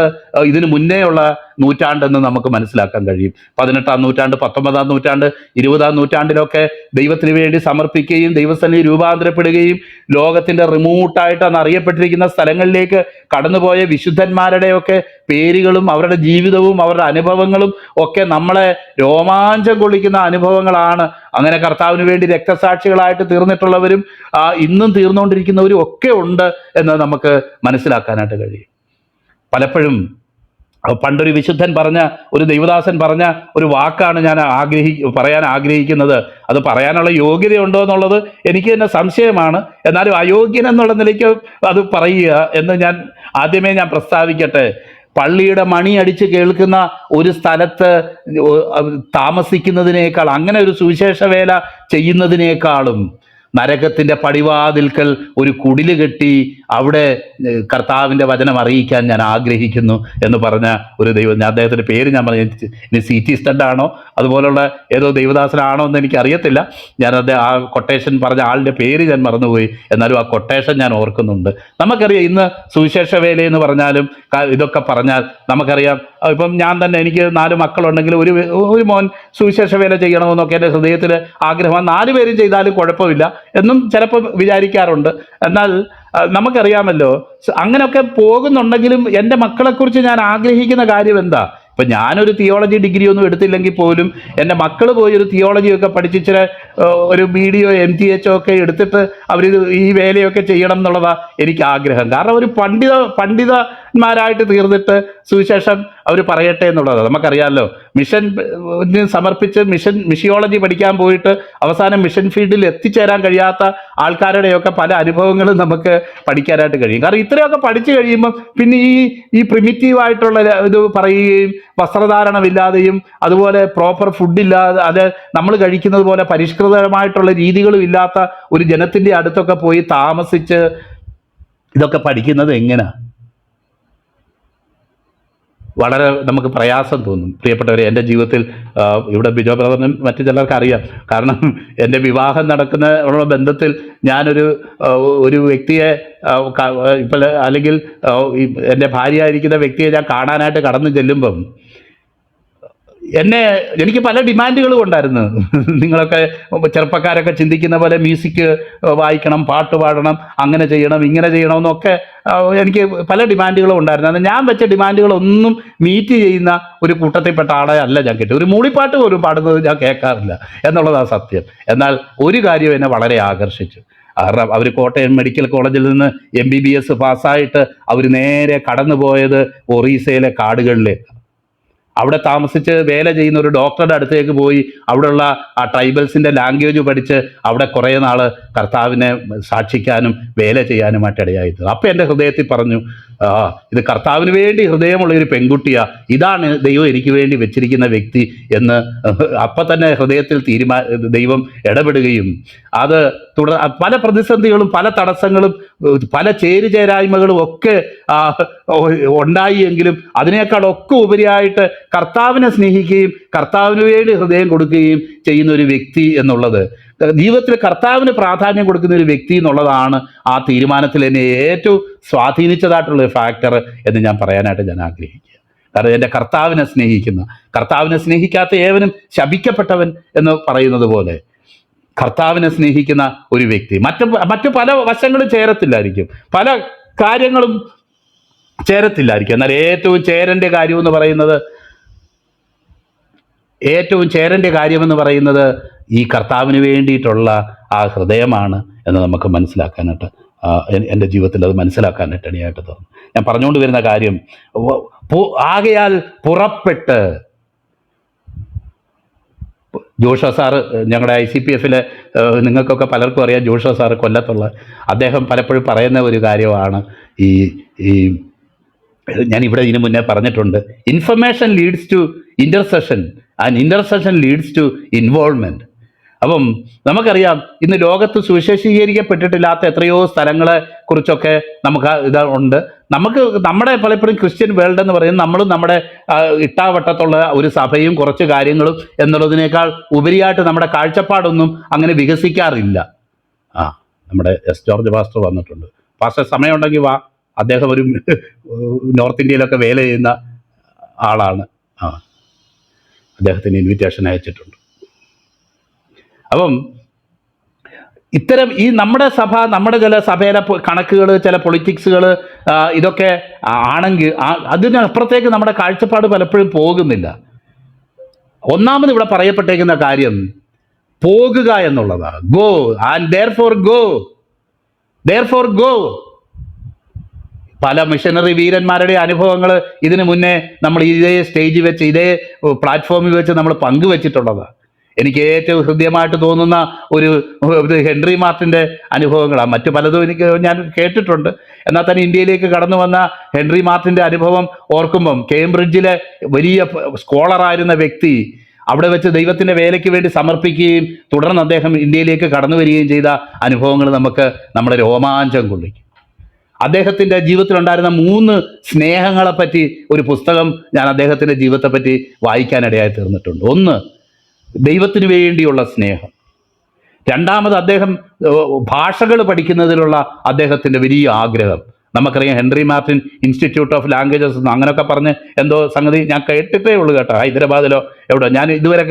ഇതിനു മുന്നേ ഉള്ള നൂറ്റാണ്ടെന്ന് നമുക്ക് മനസ്സിലാക്കാൻ കഴിയും. 18-ാം നൂറ്റാണ്ട്, 19-ാം നൂറ്റാണ്ട്, 20-ാം നൂറ്റാണ്ടിലൊക്കെ ദൈവത്തിന് വേണ്ടി സമർപ്പിക്കുകയും ദൈവസന്നിധി രൂപാന്തരപ്പെടുകയും ലോകത്തിൻ്റെ റിമോട്ടായിട്ട് അന്ന് അറിയപ്പെട്ടിരിക്കുന്ന സ്ഥലങ്ങളിലേക്ക് കടന്നുപോയ വിശുദ്ധന്മാരുടെയൊക്കെ പേരുകളും അവരുടെ ജീവിതവും അവരുടെ അനുഭവങ്ങളും ഒക്കെ നമ്മളെ രോമാഞ്ചം കൊള്ളിക്കുന്ന അനുഭവങ്ങളാണ്. അങ്ങനെ കർത്താവിന് വേണ്ടി രക്തസാക്ഷികളായിട്ട് തീർന്നിട്ടുള്ളവരും ഇന്നും തീർന്നുകൊണ്ടിരിക്കുന്നവരും ഒക്കെ ഉണ്ട് എന്ന് നമുക്ക് മനസ്സിലാക്കാനായിട്ട് കഴിയും. പലപ്പോഴും പണ്ടൊരു വിശുദ്ധൻ പറഞ്ഞ, ഒരു ദൈവദാസൻ പറഞ്ഞ ഒരു വാക്കാണ് ഞാൻ പറയാൻ ആഗ്രഹിക്കുന്നത്. അത് പറയാനുള്ള യോഗ്യതയുണ്ടോ എന്നുള്ളത് എനിക്ക് തന്നെ സംശയമാണ്. എന്നാലും അയോഗ്യൻ എന്നുള്ള നിലയ്ക്ക് അത് പറയുക എന്ന് ആദ്യമേ ഞാൻ പ്രസ്താവിക്കട്ടെ. പള്ളിയുടെ മണി അടിച്ച് കേൾക്കുന്ന ഒരു സ്ഥലത്ത് താമസിക്കുന്നതിനേക്കാൾ, അങ്ങനെ ഒരു സുവിശേഷ വേല ചെയ്യുന്നതിനേക്കാളും നരകത്തിൻ്റെ പടിവാതിൽക്കൽ ഒരു കുടില് കെട്ടി അവിടെ കർത്താവിൻ്റെ വചനം അറിയിക്കാൻ ഞാൻ ആഗ്രഹിക്കുന്നു എന്ന് പറഞ്ഞ ഒരു ഞാൻ അദ്ദേഹത്തിൻ്റെ പേര് ഞാൻ പറഞ്ഞു, ഇനി CT സ്റ്റഡാണോ അതുപോലുള്ള ഏതോ ദൈവദാസനാണോ എന്ന് എനിക്കറിയത്തില്ല. ആ കൊട്ടേഷൻ പറഞ്ഞ ആളിൻ്റെ പേര് ഞാൻ മറന്നുപോയി. എന്നാലും ആ കൊട്ടേഷൻ ഞാൻ ഓർക്കുന്നുണ്ട്. നമുക്കറിയാം, ഇന്ന് സുവിശേഷ വേല എന്ന് പറഞ്ഞാലും ഇതൊക്കെ പറഞ്ഞാൽ നമുക്കറിയാം. ഇപ്പം ഞാൻ തന്നെ, എനിക്ക് 4 മക്കളുണ്ടെങ്കിൽ ഒരു മോൻ സുവിശേഷ വേല ചെയ്യണമെന്നൊക്കെ എൻ്റെ ഹൃദയത്തിൽ ആഗ്രഹമാണ്. 4 പേരും ചെയ്താലും കുഴപ്പമില്ല എന്നും ചിലപ്പോൾ വിചാരിക്കാറുണ്ട്. എന്നാൽ നമുക്കറിയാമല്ലോ, അങ്ങനെയൊക്കെ പോകുന്നുണ്ടെങ്കിലും എൻ്റെ മക്കളെക്കുറിച്ച് ഞാൻ ആഗ്രഹിക്കുന്ന കാര്യം എന്താ? ഇപ്പം ഞാനൊരു തിയോളജി ഡിഗ്രി ഒന്നും എടുത്തില്ലെങ്കിൽ പോലും എൻ്റെ മക്കൾ പോയി ഒരു തിയോളജിയൊക്കെ പഠിച്ചിച്ചിരി ഒരു BDO MTH ഒക്കെ എടുത്തിട്ട് അവർ ഈ വേലയൊക്കെ ചെയ്യണം എന്നുള്ളതാണ് എനിക്ക് ആഗ്രഹം. കാരണം ഒരു പണ്ഡിതന്മാരായിട്ട് തീർന്നിട്ട് സുവിശേഷം അവർ പറയട്ടെ എന്നുള്ളതാണ്. നമുക്കറിയാമല്ലോ, മിഷൻ സമർപ്പിച്ച് മിഷിയോളജി പഠിക്കാൻ പോയിട്ട് അവസാനം മിഷൻ ഫീൽഡിൽ എത്തിച്ചേരാൻ കഴിയാത്ത ആൾക്കാരുടെയൊക്കെ പല അനുഭവങ്ങളും നമുക്ക് പഠിക്കാനായിട്ട് കഴിയും. കാരണം ഇത്രയൊക്കെ പഠിച്ചു കഴിയുമ്പം പിന്നെ ഈ പ്രിമിറ്റീവായിട്ടുള്ള ഇത് പറയുകയും വസ്ത്രധാരണമില്ലാതെയും അതുപോലെ പ്രോപ്പർ ഫുഡില്ലാതെ അത് നമ്മൾ കഴിക്കുന്നത് പോലെ പരിഷ്കൃതമായിട്ടുള്ള രീതികളും ഇല്ലാത്ത ഒരു ജനത്തിൻ്റെ അടുത്തൊക്കെ പോയി താമസിച്ച് ഇതൊക്കെ പഠിക്കുന്നത് എങ്ങനെ? വളരെ നമുക്ക് പ്രയാസം തോന്നും. പ്രിയപ്പെട്ടവരെ, എൻ്റെ ജീവിതത്തിൽ ഇവിടെ ബിജോ ബ്രദറിനും മറ്റു ചിലർക്ക് അറിയാം. കാരണം എൻ്റെ വിവാഹം നടക്കുന്ന ഉള്ള ബന്ധത്തിൽ ഞാനൊരു വ്യക്തിയെ ഇപ്പോൾ അല്ലെങ്കിൽ എൻ്റെ ഭാര്യയായിരിക്കുന്ന വ്യക്തിയെ ഞാൻ കാണാനായിട്ട് കടന്നു ചെല്ലുമ്പം എനിക്ക് പല ഡിമാൻഡുകളും ഉണ്ടായിരുന്നു. നിങ്ങളൊക്കെ ചെറുപ്പക്കാരൊക്കെ ചിന്തിക്കുന്ന പോലെ മ്യൂസിക് വായിക്കണം, പാട്ട് പാടണം, അങ്ങനെ ചെയ്യണം, ഇങ്ങനെ ചെയ്യണമെന്നൊക്കെ എനിക്ക് പല ഡിമാൻഡുകളും ഉണ്ടായിരുന്നു. അത് ഞാൻ വെച്ച ഡിമാൻഡുകളൊന്നും മീറ്റ് ചെയ്യുന്ന ഒരു കൂട്ടത്തിൽപ്പെട്ട ആളെ അല്ല ഞാൻ കേട്ടു. ഒരു മൂളിപ്പാട്ട് പോലും പാടുന്നത് ഞാൻ കേൾക്കാറില്ല എന്നുള്ളതാണ് സത്യം. എന്നാൽ ഒരു കാര്യം എന്നെ വളരെ ആകർഷിച്ചു. കാരണം അവർ കോട്ടയം മെഡിക്കൽ കോളേജിൽ നിന്ന് MBBS പാസ്സായിട്ട് അവർ നേരെ കടന്നു പോയത് ഒറീസയിലെ കാടുകളിലേക്ക്. അവിടെ താമസിച്ച് വേല ചെയ്യുന്ന ഒരു ഡോക്ടറുടെ അടുത്തേക്ക് പോയി അവിടെയുള്ള ആ ട്രൈബൽസിൻ്റെ ലാംഗ്വേജ് പഠിച്ച് അവിടെ കുറേ നാൾ കർത്താവിനെ സാക്ഷിക്കാനും വേല ചെയ്യാനുമായിട്ട് ഇടയായത്. അപ്പം എൻ്റെ ഹൃദയത്തിൽ പറഞ്ഞു, ഇത് കർത്താവിന് വേണ്ടി ഹൃദയമുള്ള ഒരു പെൺകുട്ടിയാ, ഇതാണ് ദൈവം എനിക്ക് വേണ്ടി വെച്ചിരിക്കുന്ന വ്യക്തി എന്ന് അപ്പം തന്നെ ഹൃദയത്തിൽ ദൈവം ഇടപെടുകയും അത് പല പ്രതിസന്ധികളും പല തടസ്സങ്ങളും പല ചേരുചേരായ്മകളും ഒക്കെ ഉണ്ടായി എങ്കിലും അതിനേക്കാളൊക്കെ ഉപരിയായിട്ട് കർത്താവിനെ സ്നേഹിക്കുകയും കർത്താവിന് വേണ്ടി ഹൃദയം കൊടുക്കുകയും ചെയ്യുന്ന ഒരു വ്യക്തി എന്നുള്ളത്, ജീവിതത്തിൽ കർത്താവിന് പ്രാധാന്യം കൊടുക്കുന്ന ഒരു വ്യക്തി എന്നുള്ളതാണ് ആ തീരുമാനത്തിൽ എന്നെ ഏറ്റവും സ്വാധീനിച്ചതായിട്ടുള്ള ഒരു ഫാക്ടർ എന്ന് ഞാൻ പറയാനായിട്ട് ഞാൻ ആഗ്രഹിക്കുക. കാരണം എൻ്റെ കർത്താവിനെ സ്നേഹിക്കാത്ത ഏവനും ശപിക്കപ്പെട്ടവൻ എന്ന് പറയുന്നത് പോലെ കർത്താവിനെ സ്നേഹിക്കുന്ന ഒരു വ്യക്തി മറ്റു പല വശങ്ങളും ചേരത്തില്ലായിരിക്കും, പല കാര്യങ്ങളും ചേരത്തില്ലായിരിക്കും. എന്നാൽ ഏറ്റവും ചേരേണ്ട കാര്യമെന്ന് പറയുന്നത് ഈ കർത്താവിന് വേണ്ടിയിട്ടുള്ള ആ ഹൃദയമാണ് എന്ന് നമുക്ക് മനസ്സിലാക്കാനായിട്ട് എൻ്റെ ജീവിതത്തിൽ അത് മനസ്സിലാക്കാനായിട്ട് ഇടയായിട്ട് തോന്നുന്നു. ഞാൻ പറഞ്ഞുകൊണ്ട് വരുന്ന കാര്യം, ആകയാൽ പുറപ്പെട്ട് ജോഷ സാറ് ഞങ്ങളുടെ ICPFലെ നിങ്ങൾക്കൊക്കെ പലർക്കും അറിയാം. ജോഷ സാറ് കൊല്ലത്തുള്ള അദ്ദേഹം പലപ്പോഴും പറയുന്ന ഒരു കാര്യമാണ് ഞാനിവിടെ ഇതിനു മുന്നേ പറഞ്ഞിട്ടുണ്ട്, information leads to interaction and interaction leads to involvement. അപ്പം നമുക്കറിയാം, ഇന്ന് ലോകത്ത് സുവിശേഷീകരിക്കപ്പെട്ടിട്ടില്ലാത്ത എത്രയോ സ്ഥലങ്ങളെ കുറിച്ചൊക്കെ നമുക്ക് ഉണ്ട്. നമ്മുടെ പലപ്പോഴും ക്രിസ്ത്യൻ വേൾഡ് എന്ന് പറയുന്നത് നമ്മളും നമ്മുടെ ഇട്ടാവട്ടത്തുള്ള ഒരു സഭയും കുറച്ച് കാര്യങ്ങളും എന്നുള്ളതിനേക്കാൾ ഉപരിയായിട്ട് നമ്മുടെ കാഴ്ചപ്പാടൊന്നും അങ്ങനെ വികസിക്കാറില്ല. നമ്മുടെ ജോർജ് പാസ്റ്റർ വന്നിട്ടുണ്ട്. പാസ്റ്റർ സമയമുണ്ടെങ്കിൽ വാ, അദ്ദേഹം ഒരു നോർത്ത് ഇന്ത്യയിലൊക്കെ വേല ചെയ്യുന്ന ആളാണ്. അദ്ദേഹത്തിന് ഇൻവിറ്റേഷൻ അയച്ചിട്ടുണ്ട്. അപ്പം ഇത്തരം നമ്മുടെ ചില സഭയിലെ കണക്കുകൾ, ചില പൊളിറ്റിക്സുകൾ ഇതൊക്കെ ആണെങ്കിൽ അതിനപ്പുറത്തേക്ക് നമ്മുടെ കാഴ്ചപ്പാട് പലപ്പോഴും പോകുന്നില്ല. ഒന്നാമത് ഇവിടെ പറയപ്പെട്ടേക്കുന്ന കാര്യം പോകുക എന്നുള്ളതാണ്. Go and therefore go. പല മിഷനറി വീരന്മാരുടെ അനുഭവങ്ങൾ ഇതിനു മുന്നേ നമ്മൾ ഇതേ സ്റ്റേജിൽ വെച്ച് ഇതേ പ്ലാറ്റ്ഫോമിൽ വെച്ച് നമ്മൾ പങ്കുവെച്ചിട്ടുള്ളതാണ്. എനിക്ക് ഏറ്റവും ഹൃദ്യമായിട്ട് തോന്നുന്ന ഒരു ഹെൻറി മാർട്ടിൻ്റെ അനുഭവങ്ങളാണ്. മറ്റു പലതും ഞാൻ കേട്ടിട്ടുണ്ട്. എന്നാൽ തന്നെ ഇന്ത്യയിലേക്ക് കടന്നു വന്ന ഹെൻറി മാർട്ടിൻ്റെ അനുഭവം ഓർക്കുമ്പം, കേംബ്രിഡ്ജിലെ വലിയ സ്കോളറായിരുന്ന വ്യക്തി അവിടെ വെച്ച് ദൈവത്തിൻ്റെ വേലയ്ക്ക് വേണ്ടി സമർപ്പിക്കുകയും തുടർന്ന് അദ്ദേഹം ഇന്ത്യയിലേക്ക് കടന്നു വരികയും ചെയ്ത അനുഭവങ്ങൾ നമ്മളെ രോമാഞ്ചം കൊള്ളിക്കും. അദ്ദേഹത്തിൻ്റെ ജീവിതത്തിലുണ്ടായിരുന്ന 3 സ്നേഹങ്ങളെപ്പറ്റി ഒരു പുസ്തകം ഞാൻ അദ്ദേഹത്തിൻ്റെ ജീവിതത്തെപ്പറ്റി വായിക്കാനിടയായി തീർന്നിട്ടുണ്ട്. ഒന്ന്, ദൈവത്തിന് വേണ്ടിയുള്ള സ്നേഹം. രണ്ടാമത്, അദ്ദേഹം ഭാഷകൾ പഠിക്കുന്നതിലുള്ള അദ്ദേഹത്തിൻ്റെ വലിയ ആഗ്രഹം. നമുക്കറിയാം, Henry Martin institute of languages അങ്ങനെയൊക്കെ പറഞ്ഞ് എന്തോ സംഗതി ഞാൻ കേട്ടിട്ടേ ഉള്ളൂ കേട്ടോ. ഹൈദരാബാദിലോ എവിടെ, ഞാൻ ഇതുവരെ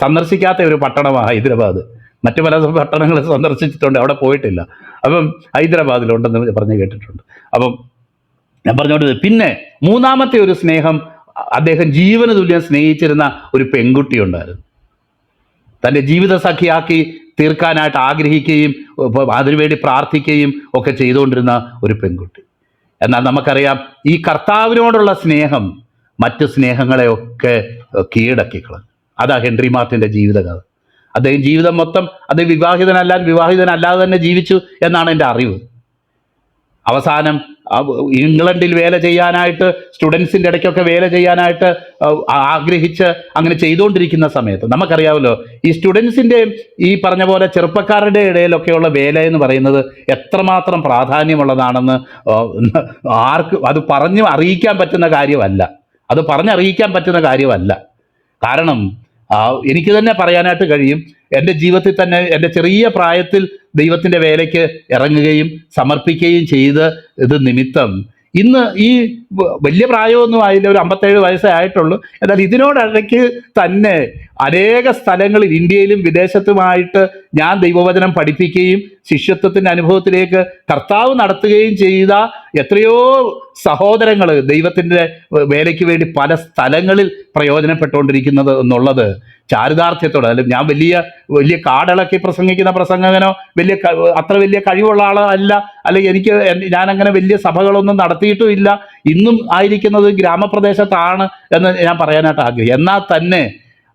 സന്ദർശിക്കാത്ത ഒരു പട്ടണമാണ് ഹൈദരാബാദ്. മറ്റു പല പട്ടണങ്ങൾ സന്ദർശിച്ചിട്ടുണ്ട്, അവിടെ പോയിട്ടില്ല. അപ്പം ഹൈദരാബാദിലുണ്ടെന്ന് പറഞ്ഞ് കേട്ടിട്ടുണ്ട്. അപ്പം ഞാൻ പറഞ്ഞോണ്ട്, പിന്നെ മൂന്നാമത്തെ ഒരു സ്നേഹം അദ്ദേഹം ജീവന് തുല്യം സ്നേഹിച്ചിരുന്ന ഒരു പെൺകുട്ടി ഉണ്ടായിരുന്നു. തൻ്റെ ജീവിത സഖിയാക്കി തീർക്കാനായിട്ട് ആഗ്രഹിക്കുകയും അതിനുവേണ്ടി പ്രാർത്ഥിക്കുകയും ഒക്കെ ചെയ്തുകൊണ്ടിരുന്ന ഒരു പെൺകുട്ടി. എന്നാൽ നമുക്കറിയാം ഈ കർത്താവിനോടുള്ള സ്നേഹം മറ്റ് സ്നേഹങ്ങളെയൊക്കെ കീഴടക്കിക്കളഞ്ഞു. അതാ ഹെൻറി മാർട്ടിൻ്റെ ജീവിതകഥ. അദ്ദേഹം ജീവിതം മൊത്തം അദ്ദേഹം വിവാഹിതനല്ലാതെ തന്നെ ജീവിച്ചു എന്നാണ് എൻ്റെ അറിവ്. അവസാനം ഇംഗ്ലണ്ടിൽ വേല ചെയ്യാനായിട്ട്, സ്റ്റുഡൻസിൻ്റെ ഇടയ്ക്കൊക്കെ വേല ചെയ്യാനായിട്ട് ആഗ്രഹിച്ച് അങ്ങനെ ചെയ്തുകൊണ്ടിരിക്കുന്ന സമയത്ത് നമുക്കറിയാമല്ലോ, ഈ സ്റ്റുഡൻസിൻ്റെയും ഈ പറഞ്ഞ പോലെ ചെറുപ്പക്കാരുടെ ഇടയിലൊക്കെയുള്ള വേല എന്ന് പറയുന്നത് എത്രമാത്രം പ്രാധാന്യമുള്ളതാണെന്ന് അത് പറഞ്ഞറിയിക്കാൻ പറ്റുന്ന കാര്യമല്ല. കാരണം എനിക്ക് തന്നെ പറയാനായിട്ട് കഴിയും, എൻ്റെ ജീവിതത്തിൽ തന്നെ എൻ്റെ ചെറിയ പ്രായത്തിൽ ദൈവത്തിൻ്റെ വേലയ്ക്ക് ഇറങ്ങുകയും സമർപ്പിക്കുകയും ചെയ്ത് ഇത് നിമിത്തം ഇന്ന് ഈ വലിയ പ്രായമൊന്നും ആയില്ല, ഒരു 57 വയസ്സേ ആയിട്ടുള്ളൂ. എന്നാൽ ഇതിനോടിടയ്ക്ക് തന്നെ അനേക സ്ഥലങ്ങളിൽ ഇന്ത്യയിലും വിദേശത്തുമായിട്ട് ഞാൻ ദൈവവചനം പഠിപ്പിക്കുകയും ശിഷ്യത്വത്തിൻ്റെ അനുഭവത്തിലേക്ക് കർത്താവ് നടത്തുകയും ചെയ്ത എത്രയോ സഹോദരങ്ങൾ ദൈവത്തിൻ്റെ വേലയ്ക്ക് വേണ്ടി പല സ്ഥലങ്ങളിൽ പ്രയോജനപ്പെട്ടുകൊണ്ടിരിക്കുന്നത് എന്നുള്ളത് ചാരിതാർത്ഥ്യത്തോടെ. അല്ലെങ്കിൽ ഞാൻ വലിയ കാടിളക്കി പ്രസംഗിക്കുന്ന പ്രസംഗകനോ അത്ര വലിയ കഴിവുള്ള ആളോ അല്ല, അല്ലെങ്കിൽ ഞാനങ്ങനെ വലിയ സഭകളൊന്നും നടത്തിയിട്ടും ഇല്ല, ഇന്നും ആയിരിക്കുന്നത് ഗ്രാമപ്രദേശത്താണ് എന്ന് ഞാൻ പറയാനായിട്ട് ആഗ്രഹിക്കും. എന്നാൽ തന്നെ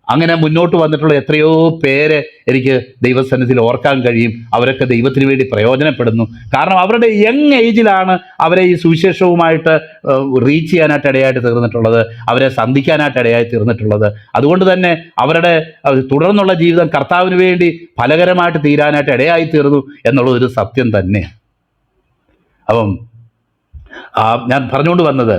അങ്ങനെ മുന്നോട്ട് വന്നിട്ടുള്ള എത്രയോ പേരെ എനിക്ക് ദൈവസന്നിധിയിൽ ഓർക്കാൻ കഴിയും. അവരൊക്കെ ദൈവത്തിന് വേണ്ടി പ്രയോജനപ്പെടുന്നു. കാരണം അവരുടെ യങ് ഏജിലാണ് അവരെ ഈ സുവിശേഷവുമായിട്ട് റീച്ച് ചെയ്യാനായിട്ട് ഇടയായിട്ട് തീർന്നിട്ടുള്ളത്, അവരെ സന്ധിക്കാനായിട്ട് ഇടയായി തീർന്നിട്ടുള്ളത്. അതുകൊണ്ട് തന്നെ അവരുടെ തുടർന്നുള്ള ജീവിതം കർത്താവിന് വേണ്ടി ഫലകരമായിട്ട് തീരാനായിട്ട് ഇടയായി തീർന്നു എന്നുള്ളതൊരു സത്യം തന്നെയാണ്. അപ്പം ഞാൻ പറഞ്ഞുകൊണ്ട് വന്നത്,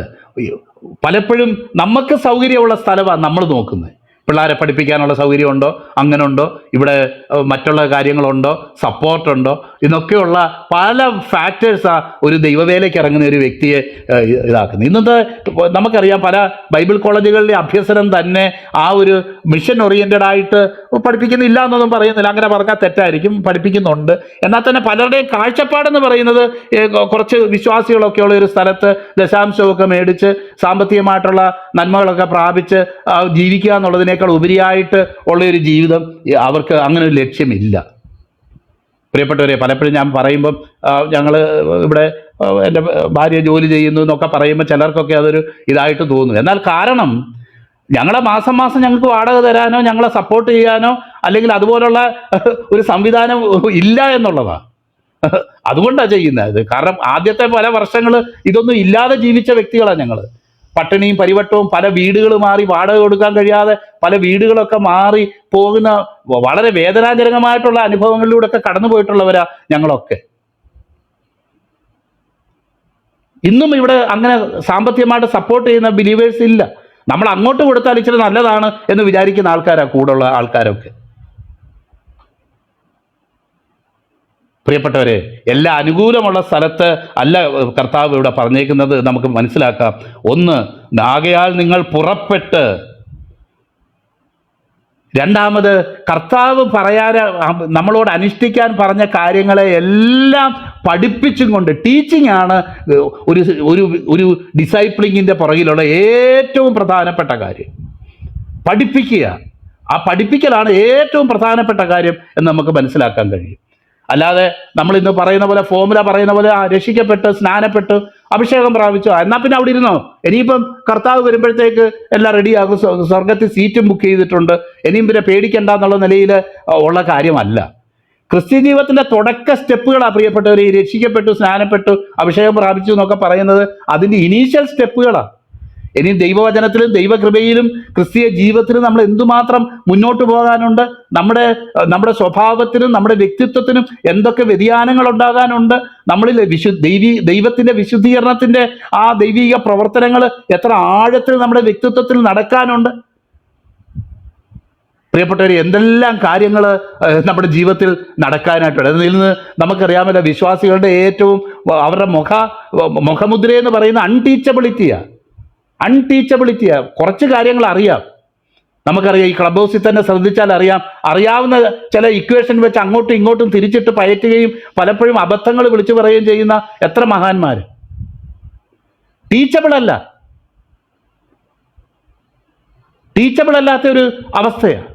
പലപ്പോഴും നമുക്ക് സൗകര്യമുള്ള സ്ഥലമാണ് നമ്മൾ നോക്കുന്നത്. പിള്ളേരെ പഠിപ്പിക്കാനുള്ള സൗകര്യമുണ്ടോ, അങ്ങനെയുണ്ടോ, ഇവിടെ മറ്റുള്ള കാര്യങ്ങളുണ്ടോ, സപ്പോർട്ടുണ്ടോ, ഇതൊക്കെയുള്ള പല ഫാക്ടേഴ്സാണ് ഒരു ദൈവവേലയ്ക്ക് ഇറങ്ങുന്ന ഒരു വ്യക്തിയെ ഇതാക്കുന്നത്. ഇന്നത്തെ നമുക്കറിയാം, പല ബൈബിൾ കോളേജുകളിലെ അഭ്യസനം തന്നെ ആ ഒരു മിഷൻ ഓറിയൻറ്റഡ് ആയിട്ട് പഠിപ്പിക്കുന്നില്ല എന്നൊന്നും പറയുന്നില്ല, അങ്ങനെ പറഞ്ഞാൽ തെറ്റായിരിക്കും, പഠിപ്പിക്കുന്നുണ്ട്. എന്നാൽ തന്നെ പലരുടെയും കാഴ്ചപ്പാടെന്ന് പറയുന്നത് കുറച്ച് വിശ്വാസികളൊക്കെയുള്ള ഒരു സ്ഥലത്ത് ദശാംശമൊക്കെ മേടിച്ച് സാമ്പത്തികമായിട്ടുള്ള നന്മകളൊക്കെ പ്രാപിച്ച് ജീവിക്കുക എന്നുള്ളതിനേക്കാൾ ഉപരിയായിട്ട് ഉള്ളൊരു ജീവിതം അവർക്ക് അങ്ങനെ ഒരു ലക്ഷ്യമില്ല. പ്രിയപ്പെട്ടവരെ, പലപ്പോഴും ഞാൻ പറയുമ്പം ഞങ്ങൾ ഇവിടെ എൻ്റെ ഭാര്യ ജോലി ചെയ്യുന്നു എന്നൊക്കെ പറയുമ്പോൾ ചിലർക്കൊക്കെ അതൊരു ഇതായിട്ട് തോന്നും. എന്നാൽ കാരണം ഞങ്ങളെ മാസം ഞങ്ങൾക്ക് വാടക തരാനോ ഞങ്ങളെ സപ്പോർട്ട് ചെയ്യാനോ അല്ലെങ്കിൽ അതുപോലുള്ള ഒരു സംവിധാനം ഇല്ല എന്നുള്ളതാണ്. അതുകൊണ്ടാണ് ചെയ്യുന്നത്. കാരണം ആദ്യത്തെ പല വർഷങ്ങൾ ഇതൊന്നും ഇല്ലാതെ ജീവിച്ച വ്യക്തികളാണ് ഞങ്ങൾ. പട്ടിണിയും പരിവട്ടവും, പല വീടുകൾ മാറി, വാടക കൊടുക്കാൻ കഴിയാതെ പല വീടുകളൊക്കെ മാറി പോകുന്ന വളരെ വേദനാജനകമായിട്ടുള്ള അനുഭവങ്ങളിലൂടെയൊക്കെ കടന്നു പോയിട്ടുള്ളവരാ ഞങ്ങളൊക്കെ. ഇന്നും ഇവിടെ അങ്ങനെ സാമ്പത്തികമായിട്ട് സപ്പോർട്ട് ചെയ്യുന്ന ബിലീവേഴ്സ് ഇല്ല. നമ്മൾ അങ്ങോട്ട് കൊടുത്താൽ ഇച്ചിരി നല്ലതാണ് എന്ന് വിചാരിക്കുന്ന ആൾക്കാരാണ് കൂടുള്ള ആൾക്കാരൊക്കെ. പ്രിയപ്പെട്ടവരെ, എല്ലാ അനുകൂലമുള്ള സ്ഥലത്ത് അല്ല കർത്താവ് ഇവിടെ പറഞ്ഞേക്കുന്നത് നമുക്ക് മനസ്സിലാക്കാം. ഒന്ന്, ആകയാൽ നിങ്ങൾ പുറപ്പെട്ട്. രണ്ടാമത്, കർത്താവ് നമ്മളോട് അനുഷ്ഠിക്കാൻ പറഞ്ഞ കാര്യങ്ങളെ എല്ലാം പഠിപ്പിച്ചും കൊണ്ട്, ടീച്ചിങ് ആണ് ഒരു ഡിസൈപ്ലിങ്ങിൻ്റെ പുറകിലുള്ള ഏറ്റവും പ്രധാനപ്പെട്ട കാര്യം. പഠിപ്പിക്കുക, ആ പഠിപ്പിക്കലാണ് ഏറ്റവും പ്രധാനപ്പെട്ട കാര്യം എന്ന് നമുക്ക് മനസ്സിലാക്കാൻ കഴിയും. അല്ലാതെ നമ്മൾ ഇന്ന് പറയുന്ന പോലെ, ഫോമുല പറയുന്ന പോലെ രക്ഷിക്കപ്പെട്ട് സ്നാനപ്പെട്ട് അഭിഷേകം പ്രാപിച്ചോ, എന്നാൽ പിന്നെ അവിടെ ഇരുന്നോ, ഇനിയിപ്പം കർത്താവ് വരുമ്പോഴത്തേക്ക് എല്ലാം റെഡിയാകും, സ്വർഗത്തിൽ സീറ്റും ബുക്ക് ചെയ്തിട്ടുണ്ട്, ഇനിയും പിന്നെ പേടിക്കണ്ട എന്നുള്ള നിലയിൽ ഉള്ള കാര്യമല്ല. ക്രിസ്ത്യ ജീവിതത്തിൻ്റെ തുടക്ക സ്റ്റെപ്പുകളാണ് പ്രിയപ്പെട്ടവർ ഈ രക്ഷിക്കപ്പെട്ടു, സ്നാനപ്പെട്ടു, അഭിഷേകം പ്രാപിച്ചു എന്നൊക്കെ പറയുന്നത്. അതിൻ്റെ ഇനീഷ്യൽ സ്റ്റെപ്പുകളാണ്. ഇനി ദൈവവചനത്തിലും ദൈവകൃപയിലും ക്രിസ്തീയ ജീവിതത്തിലും നമ്മൾ എന്തുമാത്രം മുന്നോട്ട് പോകാനുണ്ട്, നമ്മുടെ സ്വഭാവത്തിനും നമ്മുടെ വ്യക്തിത്വത്തിനും എന്തൊക്കെ വ്യതിയാനങ്ങൾ ഉണ്ടാകാനുണ്ട്, നമ്മളിൽ ദൈവത്തിൻ്റെ വിശുദ്ധീകരണത്തിൻ്റെ ആ ദൈവിക പ്രവർത്തനങ്ങൾ എത്ര ആഴത്തിൽ നമ്മുടെ വ്യക്തിത്വത്തിൽ നടക്കാനുണ്ട്. പ്രിയപ്പെട്ടവർ, എന്തെല്ലാം കാര്യങ്ങൾ നമ്മുടെ ജീവിതത്തിൽ നടക്കാനായിട്ടുണ്ട്. അതിൽ നിന്ന് നമുക്കറിയാമല്ലോ, വിശ്വാസികളുടെ ഏറ്റവും അവരുടെ മുഖമുദ്രയെന്ന് പറയുന്ന അൺടീച്ചബിലിറ്റിയാണ്. കുറച്ച് കാര്യങ്ങൾ അറിയാം, നമുക്കറിയാം. ഈ ക്ലബ് ഹൗസിൽ തന്നെ ശ്രദ്ധിച്ചാൽ അറിയാവുന്ന ചില ഇക്വേഷൻ വെച്ച് അങ്ങോട്ടും ഇങ്ങോട്ടും തിരിച്ചിട്ട് പയറ്റുകയും പലപ്പോഴും അബദ്ധങ്ങൾ വിളിച്ചു പറയുകയും ചെയ്യുന്ന എത്ര മഹാന്മാർ. ടീച്ചബിൾ അല്ല. ടീച്ചബിൾ അല്ലാത്ത ഒരു അവസ്ഥയാണ്.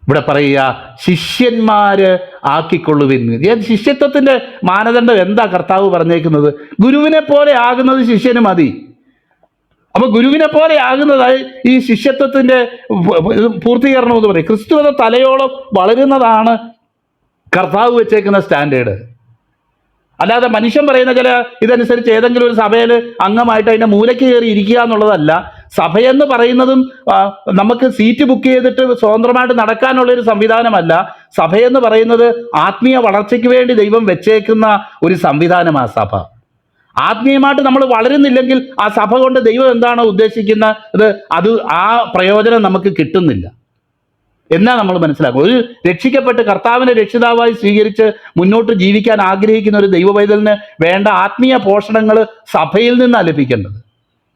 ഇവിടെ പറയുക ശിഷ്യന്മാര് ആക്കിക്കൊള്ളുവിൻ. ശിഷ്യത്വത്തിന്റെ മാനദണ്ഡം എന്താ കർത്താവ് പറഞ്ഞേക്കുന്നത്? ഗുരുവിനെ പോലെ ആകുന്നത് ശിഷ്യന് മതി. അപ്പൊ ഗുരുവിനെ പോലെ ആകുന്നതായി ഈ ശിഷ്യത്വത്തിന്റെ പൂർത്തീകരണം എന്ന് പറയും. ക്രിസ്തു എന്ന തലയോളം വളരുന്നതാണ് കർത്താവ് വെച്ചേക്കുന്ന സ്റ്റാൻഡേർഡ്. അല്ലാതെ മനുഷ്യൻ പറയുന്ന ചില ഇതനുസരിച്ച് ഏതെങ്കിലും ഒരു സഭയിൽ അംഗമായിട്ട് അതിൻ്റെ മൂലയ്ക്ക് കയറി ഇരിക്കുക എന്നുള്ളതല്ല. സഭയെന്ന് പറയുന്നതും നമുക്ക് സീറ്റ് ബുക്ക് ചെയ്തിട്ട് സ്വതന്ത്രമായിട്ട് നടക്കാനുള്ളൊരു സംവിധാനമല്ല. സഭയെന്ന് പറയുന്നത് ആത്മീയ വളർച്ചയ്ക്ക് വേണ്ടി ദൈവം വെച്ചേക്കുന്ന ഒരു സംവിധാനമാണ് സഭ. ആത്മീയമായിട്ട് നമ്മൾ വളരുന്നില്ലെങ്കിൽ ആ സഭ കൊണ്ട് ദൈവം എന്താണോ ഉദ്ദേശിക്കുന്നത് അത് ആ പ്രയോജനം നമുക്ക് കിട്ടുന്നില്ല എന്നാ നമ്മൾ മനസ്സിലാക്കും. ഒരു രക്ഷിക്കപ്പെട്ട് കർത്താവിനെ രക്ഷിതാവായി സ്വീകരിച്ച് മുന്നോട്ട് ജീവിക്കാൻ ആഗ്രഹിക്കുന്ന ഒരു ദൈവപൈതലിന് വേണ്ട ആത്മീയ പോഷണങ്ങൾ സഭയിൽ നിന്നാണ് ലഭിക്കേണ്ടത്.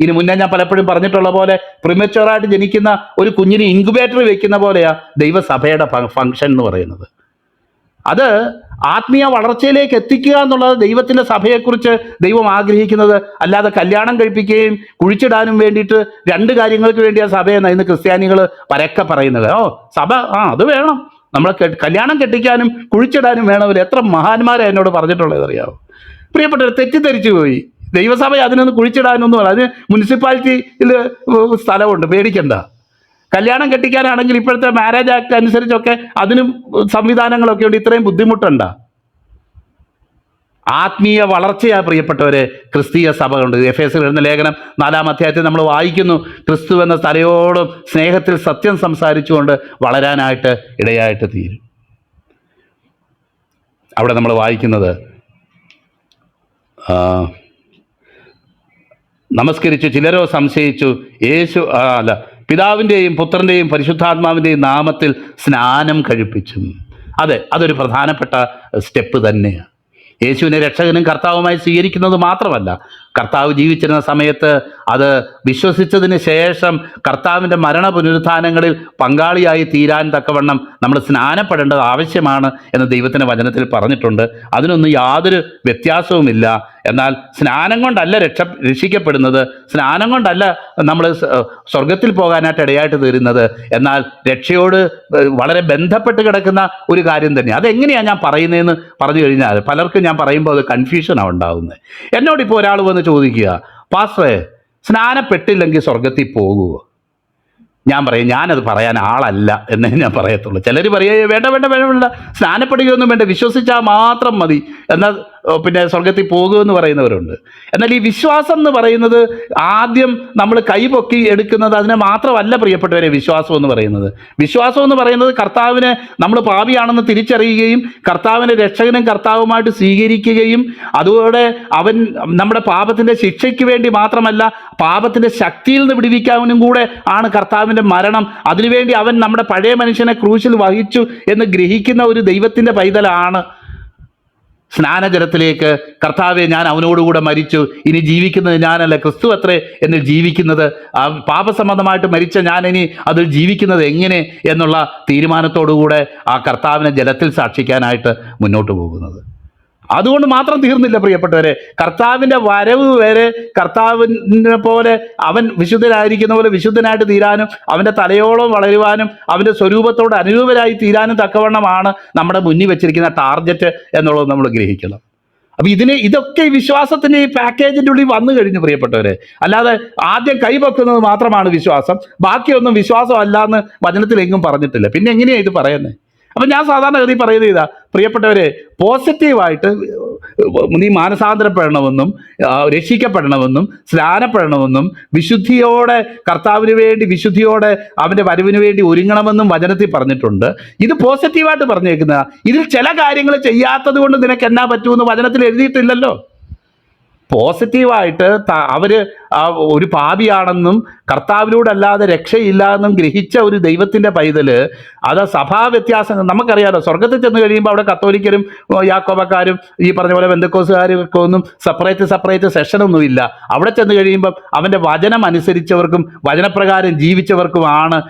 ഇനി മുന്നേ ഞാൻ പലപ്പോഴും പറഞ്ഞിട്ടുള്ള പോലെ പ്രിമച്വറായിട്ട് ജനിക്കുന്ന ഒരു കുഞ്ഞിന് ഇൻക്യുബേറ്റർ വെക്കുന്ന പോലെയാ ദൈവസഭയുടെ ഫംഗ്ഷൻ എന്ന് പറയുന്നത്. അത് ആത്മീയ വളർച്ചയിലേക്ക് എത്തിക്കുക എന്നുള്ളത് ദൈവത്തിൻ്റെ സഭയെക്കുറിച്ച് ദൈവം ആഗ്രഹിക്കുന്നത്. അല്ലാതെ കല്യാണം കഴിപ്പിക്കുകയും കുഴിച്ചിടാനും വേണ്ടിയിട്ട് രണ്ട് കാര്യങ്ങൾക്ക് വേണ്ടി ആ സഭയെന്ന് ഇന്ന് ക്രിസ്ത്യാനികൾ പരക്കെ പറയുന്നത്. സഭ അത് വേണം, നമ്മളെ കല്യാണം കെട്ടിക്കാനും കുഴിച്ചിടാനും വേണമല്ലോ. എത്ര മഹാന്മാരെ എന്നോട് പറഞ്ഞിട്ടുള്ളത് അറിയാമോ? പ്രിയപ്പെട്ടവർ, തെറ്റിദ്ധരിച്ചു പോയി. ദൈവസഭ അതിനൊന്ന് കുഴിച്ചിടാനൊന്നും അല്ല. അതിന് മുനിസിപ്പാലിറ്റിയിൽ സ്ഥലമുണ്ട്, പേടിക്കണ്ട. കല്യാണം കെട്ടിക്കാനാണെങ്കിൽ ഇപ്പോഴത്തെ മാരേജ് ആക്ട് അനുസരിച്ചൊക്കെ അതിനും സംവിധാനങ്ങളൊക്കെ ഉണ്ട്. ഇത്രയും ബുദ്ധിമുട്ടുണ്ട്. ആത്മീയ വളർച്ചയാ പ്രിയപ്പെട്ടവരെ ക്രിസ്തീയ സഭകളുണ്ട്. എഫേസ്യർ എഴുതുന്ന ലേഖനം 4-ാം അധ്യായത്തിൽ നമ്മൾ വായിക്കുന്നു, ക്രിസ്തു എന്ന തലയോടും സ്നേഹത്തിൽ സത്യം സംസാരിച്ചുകൊണ്ട് വളരാനായിട്ട് ഇടയായിട്ട് തീരും. അവിടെ നമ്മൾ വായിക്കുന്നത് നമസ്കരിച്ചു ചിലരോ സംശയിച്ചു, പിതാവിൻ്റെയും പുത്രൻ്റെയും പരിശുദ്ധാത്മാവിൻ്റെയും നാമത്തിൽ സ്നാനം കഴിപ്പിച്ചു. അതൊരു പ്രധാനപ്പെട്ട സ്റ്റെപ്പ് തന്നെയാണ്. യേശുവിനെ രക്ഷകനും കർത്താവുമായി സ്വീകരിക്കുന്നത് മാത്രമല്ല, കർത്താവ് ജീവിച്ചിരുന്ന സമയത്ത് അത് വിശ്വസിച്ചതിന് ശേഷം കർത്താവിൻ്റെ മരണ പുനരുത്ഥാനങ്ങളിൽ പങ്കാളിയായി തീരാൻ തക്കവണ്ണം നമ്മൾ സ്നാനപ്പെടേണ്ടത് ആവശ്യമാണ് എന്ന് ദൈവത്തിൻ്റെ വചനത്തിൽ പറഞ്ഞിട്ടുണ്ട്. അതിനൊന്നും യാതൊരു വ്യത്യാസവുമില്ല. എന്നാൽ സ്നാനം കൊണ്ടല്ല രക്ഷിക്കപ്പെടുന്നത്, സ്നാനം കൊണ്ടല്ല നമ്മൾ സ്വർഗത്തിൽ പോകാനായിട്ട് ഇടയായിട്ട് തീരുന്നത്. എന്നാൽ രക്ഷയോട് വളരെ ബന്ധപ്പെട്ട് കിടക്കുന്ന ഒരു കാര്യം തന്നെയാണ്. അതെങ്ങനെയാണ് ഞാൻ പറയുന്നതെന്ന് പറഞ്ഞു കഴിഞ്ഞാൽ പലർക്കും ഞാൻ പറയുമ്പോൾ അത് കൺഫ്യൂഷനാണ് ഉണ്ടാകുന്നത്. എന്നോടിപ്പോൾ ഒരാൾ വന്ന് ചോദിക്കുക, പാസ്റ്ററെ സ്നാനപ്പെട്ടില്ലെങ്കിൽ സ്വർഗത്തിൽ പോകുമോ? ഞാൻ പറയും, ഞാനത് പറയാൻ ആളല്ല എന്നേ ഞാൻ പറയത്തുള്ളൂ. ചിലർ പറയുക വേണ്ട സ്നാനപ്പെടുകയൊന്നും വേണ്ട, വിശ്വസിച്ചാൽ മാത്രം മതി, എന്നാൽ പിന്നെ സ്വർഗത്തിൽ പോകുമെന്ന് പറയുന്നവരുണ്ട്. എന്നാൽ ഈ വിശ്വാസം എന്ന് പറയുന്നത് ആദ്യം നമ്മൾ കൈപൊക്കി എടുക്കുന്നത് അതിനെ മാത്രമല്ല പ്രിയപ്പെട്ടവരെ. വിശ്വാസം എന്ന് പറയുന്നത് കർത്താവിനെ നമ്മൾ പാപിയാണെന്ന് തിരിച്ചറിയുകയും കർത്താവിനെ രക്ഷകനും കർത്താവുമായിട്ട് സ്വീകരിക്കുകയും അതോടെ അവൻ നമ്മുടെ പാപത്തിൻ്റെ ശിക്ഷയ്ക്ക് വേണ്ടി മാത്രമല്ല പാപത്തിൻ്റെ ശക്തിയിൽ നിന്ന് വിടുവിക്കാനും കൂടെ ആണ് കർത്താവിൻ്റെ മരണം. അതിനുവേണ്ടി അവൻ നമ്മുടെ പഴയ മനുഷ്യനെ ക്രൂശിൽ വഹിച്ചു എന്ന് ഗ്രഹിക്കുന്ന ഒരു ദൈവത്തിൻ്റെ പൈതലാണ് സ്നാനജലത്തിലേക്ക് കർത്താവെ ഞാൻ അവനോടുകൂടെ മരിച്ചു, ഇനി ജീവിക്കുന്നത് ഞാനല്ല ക്രിസ്തു അത്രേ എന്നിൽ ജീവിക്കുന്നത്, പാപസംബന്ധമായിട്ട് മരിച്ച ഞാൻ ഇനി അതിൽ ജീവിക്കുന്നത് എങ്ങനെ എന്നുള്ള തീരുമാനത്തോടുകൂടെ ആ കർത്താവിനെ ജലത്തിൽ സാക്ഷിക്കാനായിട്ട് മുന്നോട്ട് പോകുന്നത്. അതുകൊണ്ട് മാത്രം തീർന്നില്ല പ്രിയപ്പെട്ടവരെ. കർത്താവിൻ്റെ വരവ് വരെ കർത്താവിനെ പോലെ അവൻ വിശുദ്ധനായിരിക്കുന്ന പോലെ വിശുദ്ധനായിട്ട് തീരാനും അവൻ്റെ തലയോളം വളരുവാനും അവൻ്റെ സ്വരൂപത്തോട് അനുരൂപരായി തീരാനും തക്കവണ്ണമാണ് നമ്മുടെ മുന്നിൽ വെച്ചിരിക്കുന്ന ടാർഗറ്റ് എന്നുള്ളത് നമ്മൾ ഗ്രഹിക്കണം. അപ്പം ഇതൊക്കെ ഈ വിശ്വാസത്തിൻ്റെ ഈ പാക്കേജിൻ്റെ ഉള്ളിൽ വന്നു കഴിഞ്ഞു പ്രിയപ്പെട്ടവരെ. അല്ലാതെ ആദ്യം കൈവെക്കുന്നത് മാത്രമാണ് വിശ്വാസം, ബാക്കിയൊന്നും വിശ്വാസം അല്ല എന്ന് വചനത്തിലെങ്ങും പറഞ്ഞിട്ടില്ല. പിന്നെ എങ്ങനെയാണ് ഇത് പറയുന്നത്? അപ്പം ഞാൻ സാധാരണഗതി പറയുന്നത് ഇതാ പ്രിയപ്പെട്ടവരെ, പോസിറ്റീവായിട്ട് നീ മാനസാന്തരപ്പെടണമെന്നും രക്ഷിക്കപ്പെടണമെന്നും സ്നാനപ്പെടണമെന്നും വിശുദ്ധിയോടെ കർത്താവിന് വേണ്ടി വിശുദ്ധിയോടെ അവൻ്റെ വരവിന് വേണ്ടി ഒരുങ്ങണമെന്നും വചനത്തിൽ പറഞ്ഞിട്ടുണ്ട്. ഇത് പോസിറ്റീവായിട്ട് പറഞ്ഞേക്കുന്ന. ഇതിൽ ചില കാര്യങ്ങൾ ചെയ്യാത്തത് കൊണ്ട് നിനക്ക് എന്നാ പറ്റുമെന്ന് വചനത്തിൽ എഴുതിയിട്ടില്ലല്ലോ. പോസിറ്റീവായിട്ട് അവർ ഒരു പാപിയാണെന്നും കർത്താവിലൂടെ അല്ലാതെ രക്ഷയില്ല എന്നും ഗ്രഹിച്ച ഒരു ദൈവത്തിൻ്റെ പൈതൽ അത് സഭാ വ്യത്യാസങ്ങൾ നമുക്കറിയാലോ. സ്വർഗത്തിൽ ചെന്ന് കഴിയുമ്പോൾ അവിടെ കത്തോലിക്കരും യാക്കോബക്കാരും ഈ പറഞ്ഞ പോലെ ബെന്തക്കോസുകാർക്കും ഒന്നും സെപ്പറേറ്റ് സെഷനൊന്നും ഇല്ല. അവിടെ ചെന്ന് കഴിയുമ്പം അവൻ്റെ വചനം അനുസരിച്ചവർക്കും വചനപ്രകാരം ജീവിച്ചവർക്കുമാണ്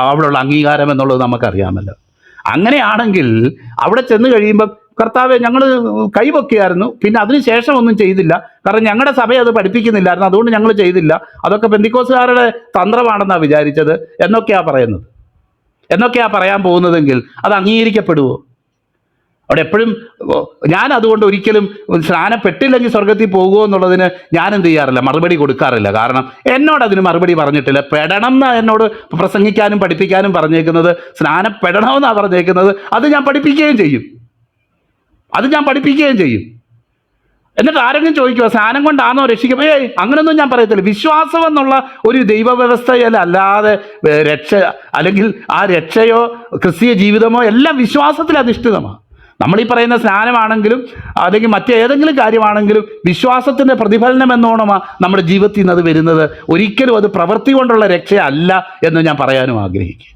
അവിടെയുള്ള അംഗീകാരം എന്നുള്ളത് നമുക്കറിയാമല്ലോ. അങ്ങനെയാണെങ്കിൽ അവിടെ ചെന്ന് കഴിയുമ്പം കർത്താവെ ഞങ്ങൾ കൈവൊക്കെയായിരുന്നു, പിന്നെ അതിനുശേഷം ഒന്നും ചെയ്തില്ല, കാരണം ഞങ്ങളുടെ സഭ അത് പഠിപ്പിക്കുന്നില്ലായിരുന്നു, അതുകൊണ്ട് ഞങ്ങൾ ചെയ്തില്ല, അതൊക്കെ പെന്തിക്കോസുകാരുടെ തന്ത്രമാണെന്നാണ് വിചാരിച്ചത് എന്നൊക്കെയാ പറയുന്നത്. എന്നൊക്കെയാ പറയാൻ പോകുന്നതെങ്കിൽ അത് അംഗീകരിക്കപ്പെടുമോ? അവിടെ എപ്പോഴും ഞാൻ അതുകൊണ്ട് ഒരിക്കലും സ്നാനപ്പെട്ടില്ലെങ്കിൽ സ്വർഗത്തിൽ പോകുമോ എന്നുള്ളതിന് ഞാൻ എന്ത് ചെയ്യാറില്ല, മറുപടി കൊടുക്കാറില്ല. കാരണം എന്നോട് അതിന് മറുപടി പറഞ്ഞിട്ടില്ല. പെടണം എന്ന് എന്നോട് പ്രസംഗിക്കാനും പഠിപ്പിക്കാനും പറഞ്ഞേക്കുന്നത്, സ്നാനപ്പെടണമെന്നാണ് പറഞ്ഞേക്കുന്നത്. അത് ഞാൻ പഠിപ്പിക്കുകയും ചെയ്യും. എന്നിട്ട് ആരെങ്കിലും ചോദിക്കുക സ്നാനം കൊണ്ടാണോ രക്ഷിക്കുക? അങ്ങനെയൊന്നും ഞാൻ പറയത്തില്ല. വിശ്വാസം എന്നുള്ള ഒരു ദൈവവ്യവസ്ഥയല്ലാതെ രക്ഷ, അല്ലെങ്കിൽ ആ രക്ഷയോ ക്രിസ്തീയ ജീവിതമോ എല്ലാം വിശ്വാസത്തിൽ അധിഷ്ഠിതമാണ്. നമ്മളീ പറയുന്ന സ്നാനമാണെങ്കിലും അല്ലെങ്കിൽ മറ്റേതെങ്കിലും കാര്യമാണെങ്കിലും വിശ്വാസത്തിൻ്റെ പ്രതിഫലനം എന്നോണമാണ് നമ്മുടെ ജീവിതത്തിൽ നിന്ന് അത് വരുന്നത്. ഒരിക്കലും അത് പ്രവൃത്തി കൊണ്ടുള്ള രക്ഷയല്ല എന്ന് ഞാൻ പറയാനും ആഗ്രഹിക്കുക.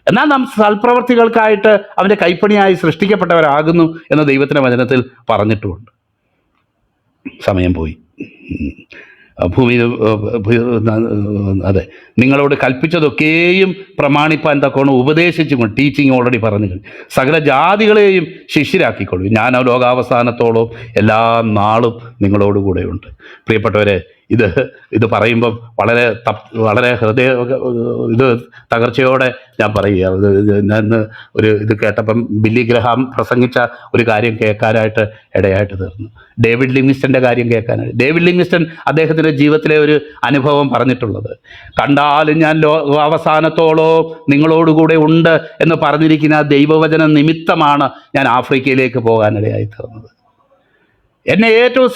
എന്നാൽ നാം സൽപ്രവർത്തികൾക്കായിട്ട് അവൻ്റെ കൈപ്പണിയായി സൃഷ്ടിക്കപ്പെട്ടവരാകുന്നു എന്ന് ദൈവത്തിൻ്റെ വചനത്തിൽ പറഞ്ഞിട്ടുമുണ്ട്. സമയം പോയി. ഭൂമി അതെ, നിങ്ങളോട് കൽപ്പിച്ചതൊക്കെയും പ്രമാണിപ്പാൻ തക്കോണം ഉപദേശിച്ചുകൊണ്ട്, ടീച്ചിങ് ഓൾറെഡി പറഞ്ഞു, സകല ജാതികളെയും ശിഷ്യരാക്കിക്കൊള്ളു, ഞാൻ ലോകാവസാനത്തോളം എല്ലാ നാളും നിങ്ങളോടുകൂടെയുണ്ട്. പ്രിയപ്പെട്ടവരെ, ഇത് പറയുമ്പം വളരെ ഹൃദയ തകർച്ചയോടെ ഞാൻ പറയുക. ഞാൻ ഇത് കേട്ടപ്പം ബില്ലി ഗ്രഹാം പ്രസംഗിച്ച ഒരു കാര്യം കേൾക്കാനായിട്ട് ഇടയായിട്ട് തീർന്നു. ഡേവിഡ് ലിവിങ്സ്റ്റൻ്റെ കാര്യം കേൾക്കാനായിട്ട്. ഡേവിഡ് ലിവിങ്സ്റ്റൺ അദ്ദേഹത്തിൻ്റെ ജീവിതത്തിലെ ഒരു അനുഭവം പറഞ്ഞിട്ടുള്ളത്, കണ്ടാലും ഞാൻ അവസാനത്തോളം നിങ്ങളോടുകൂടെ ഉണ്ട് എന്ന് പറഞ്ഞിരിക്കുന്ന ദൈവവചന നിമിത്തമാണ് ഞാൻ ആഫ്രിക്കയിലേക്ക് പോകാനിടയായി തീർന്നത്. എന്നെ ഏറ്റവും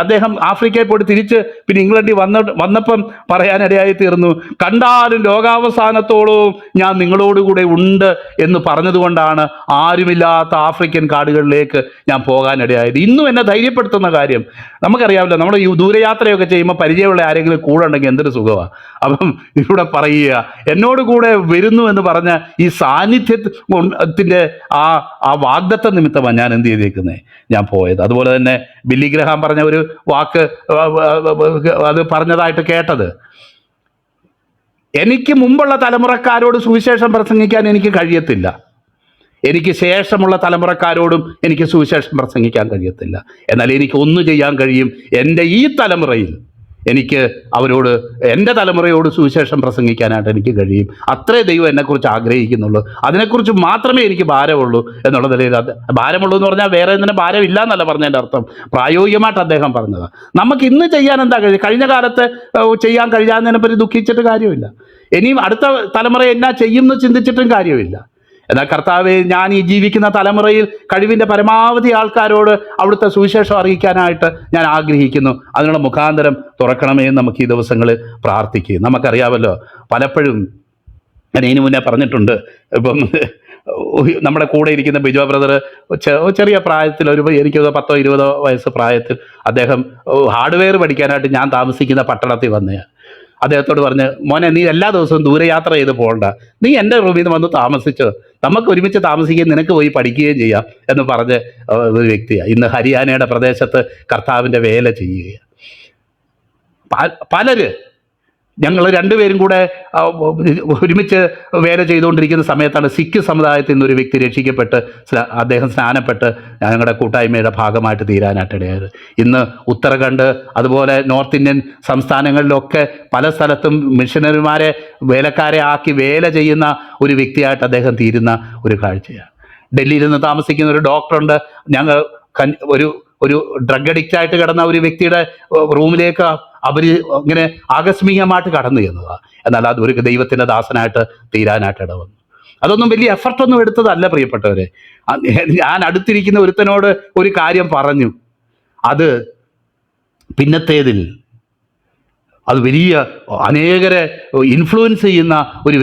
അദ്ദേഹം ആഫ്രിക്കയിൽ പോയിട്ട് തിരിച്ച് പിന്നെ ഇംഗ്ലണ്ടിൽ വന്നപ്പം പറയാനിടയായി തീർന്നു, കണ്ടാലും ലോകാവസാനത്തോളവും ഞാൻ നിങ്ങളോടുകൂടെ ഉണ്ട് എന്ന് പറഞ്ഞതുകൊണ്ടാണ് ആരുമില്ലാത്ത ആഫ്രിക്കൻ കാടുകളിലേക്ക് ഞാൻ പോകാനിടയായത്. ഇന്നും എന്നെ ധൈര്യപ്പെടുത്തുന്ന കാര്യം, നമുക്കറിയാമല്ലോ, നമ്മൾ ഈ ദൂരയാത്രയൊക്കെ ചെയ്യുമ്പോൾ പരിചയമുള്ള ആരെങ്കിലും കൂടെ ഉണ്ടെങ്കിൽ എന്തൊരു സുഖമാണ്. അപ്പം ഇവിടെ പറയുക, എന്നോട് കൂടെ വരുന്നു എന്ന് പറഞ്ഞ ഈ സാന്നിധ്യത്തിൻ്റെ ആ വാഗ്ദത്ത നിമിത്തമാണ് ഞാൻ എന്ത് ചെയ്തേക്കുന്നത്, ഞാൻ പോയത്. അതുപോലെ തന്നെ ബില്ലി ഗ്രഹാം പറഞ്ഞ ഒരു വാക്ക്, അത് പറഞ്ഞതായിട്ട് കേട്ടത്, എനിക്ക് മുമ്പുള്ള തലമുറക്കാരോട് സുവിശേഷം പ്രസംഗിക്കാൻ എനിക്ക് കഴിയത്തില്ല, എനിക്ക് ശേഷമുള്ള തലമുറക്കാരോടും എനിക്ക് സുവിശേഷം പ്രസംഗിക്കാൻ കഴിയത്തില്ല. എന്നാൽ എനിക്ക് ഒന്ന് ചെയ്യാൻ കഴിയും, എൻ്റെ ഈ തലമുറയിൽ എനിക്ക് എൻ്റെ തലമുറയോട് സുവിശേഷം പ്രസംഗിക്കാനായിട്ട് എനിക്ക് കഴിയും. അത്രേ ദൈവം എന്നെക്കുറിച്ച് ആഗ്രഹിക്കുന്നുള്ളൂ. അതിനെക്കുറിച്ച് മാത്രമേ എനിക്ക് ഭാരമുള്ളൂ എന്നുള്ള നിലയിൽ, ഭാരമുള്ളൂ എന്ന് പറഞ്ഞാൽ വേറെ എന്തിനും ഭാരമില്ല എന്നല്ല പറഞ്ഞതിൻ്റെ അർത്ഥം, പ്രായോഗികമായിട്ട് അദ്ദേഹം പറഞ്ഞത്. നമുക്ക് ഇന്ന് ചെയ്യാൻ എന്താ കഴിയും? കഴിഞ്ഞ കാലത്ത് ചെയ്യാൻ കഴിയാത്തതിനെപ്പറ്റി ദുഃഖിച്ചിട്ട് കാര്യമില്ല. ഇനിയും അടുത്ത തലമുറ എന്നാ ചെയ്യും എന്ന് ചിന്തിച്ചിട്ടും കാര്യമില്ല. എന്നാൽ കർത്താവെ, ഞാൻ ഈ ജീവിക്കുന്ന തലമുറയിൽ കഴിവിൻ്റെ പരമാവധി ആൾക്കാരോട് അവിടുത്തെ സുവിശേഷം അറിയിക്കാനായിട്ട് ഞാൻ ആഗ്രഹിക്കുന്നു. അതിനുള്ള മുഖാന്തരം തുറക്കണമേ എന്ന് നമുക്ക് ഈ ദിവസങ്ങളിൽ പ്രാർത്ഥിക്കും. നമുക്കറിയാമല്ലോ, പലപ്പോഴും ഞാൻ ഇതിനു മുന്നേ പറഞ്ഞിട്ടുണ്ട്, ഇപ്പം നമ്മുടെ കൂടെ ഇരിക്കുന്ന ബിജോ ബ്രദർ ചെറിയ പ്രായത്തിൽ, എനിക്ക് 10-20 വയസ്സ് പ്രായത്തിൽ അദ്ദേഹം ഹാർഡ്വെയർ പഠിക്കാനായിട്ട് ഞാൻ താമസിക്കുന്ന പട്ടണത്തിൽ വന്നതാണ്. അദ്ദേഹത്തോട് പറഞ്ഞ്, മോനെ, നീ എല്ലാ ദിവസവും ദൂരയാത്ര ചെയ്ത് പോകണ്ട, നീ എൻ്റെ റൂമിൽ നിന്ന് വന്ന് താമസിച്ചോ, നമുക്ക് ഒരുമിച്ച് താമസിക്കുകയും നിനക്ക് പോയി പഠിക്കുകയും ചെയ്യാം എന്ന് പറഞ്ഞ് ഒരു വ്യക്തിയാണ്. ഇന്ന് ഹരിയാനയുടെ പ്രദേശത്ത് കർത്താവിൻ്റെ വേല ചെയ്യുകയാണ്. പലര്, ഞങ്ങൾ രണ്ടുപേരും കൂടെ ഒരുമിച്ച് വേല ചെയ്തുകൊണ്ടിരിക്കുന്ന സമയത്താണ് സിഖ് സമുദായത്തിൽ നിന്നൊരു വ്യക്തി രക്ഷിക്കപ്പെട്ട് അദ്ദേഹം സ്നാനപ്പെട്ട് ഞങ്ങളുടെ കൂട്ടായ്മയുടെ ഭാഗമായിട്ട് തീരാനായിട്ട് ഇടയായത്. ഇന്ന് ഉത്തരാഖണ്ഡ്, അതുപോലെ നോർത്ത് ഇന്ത്യൻ സംസ്ഥാനങ്ങളിലൊക്കെ പല സ്ഥലത്തും മിഷനറിമാരെ വേലക്കാരെ ആക്കി വേല ചെയ്യുന്ന ഒരു വ്യക്തിയായിട്ട് അദ്ദേഹം തീരുന്ന ഒരു കാഴ്ചയാണ്. ഡൽഹിയിൽ നിന്ന് താമസിക്കുന്ന ഒരു ഡോക്ടറുണ്ട്. ഞങ്ങൾ ഒരു ഡ്രഗ് അഡിക്റ്റായിട്ട് കിടന്ന ഒരു വ്യക്തിയുടെ റൂമിലേക്ക് അവർ ഇങ്ങനെ ആകസ്മികമായിട്ട് കടന്നു ചെന്നതാണ്. എന്നാൽ അത് ഒരു ദൈവത്തിൻ്റെ ദാസനായിട്ട് തീരാനായിട്ട് ഇടവന്നു. അതൊന്നും വലിയ എഫർട്ടൊന്നും എടുത്തതല്ല പ്രിയപ്പെട്ടവരെ. ഞാൻ അടുത്തിരിക്കുന്ന ഒരുത്തനോട് ഒരു കാര്യം പറഞ്ഞു, അത് പിന്നത്തേതിൽ അത് വലിയ അനേകരെ ഇൻഫ്ലുവൻസ് ചെയ്യുന്ന ഒരു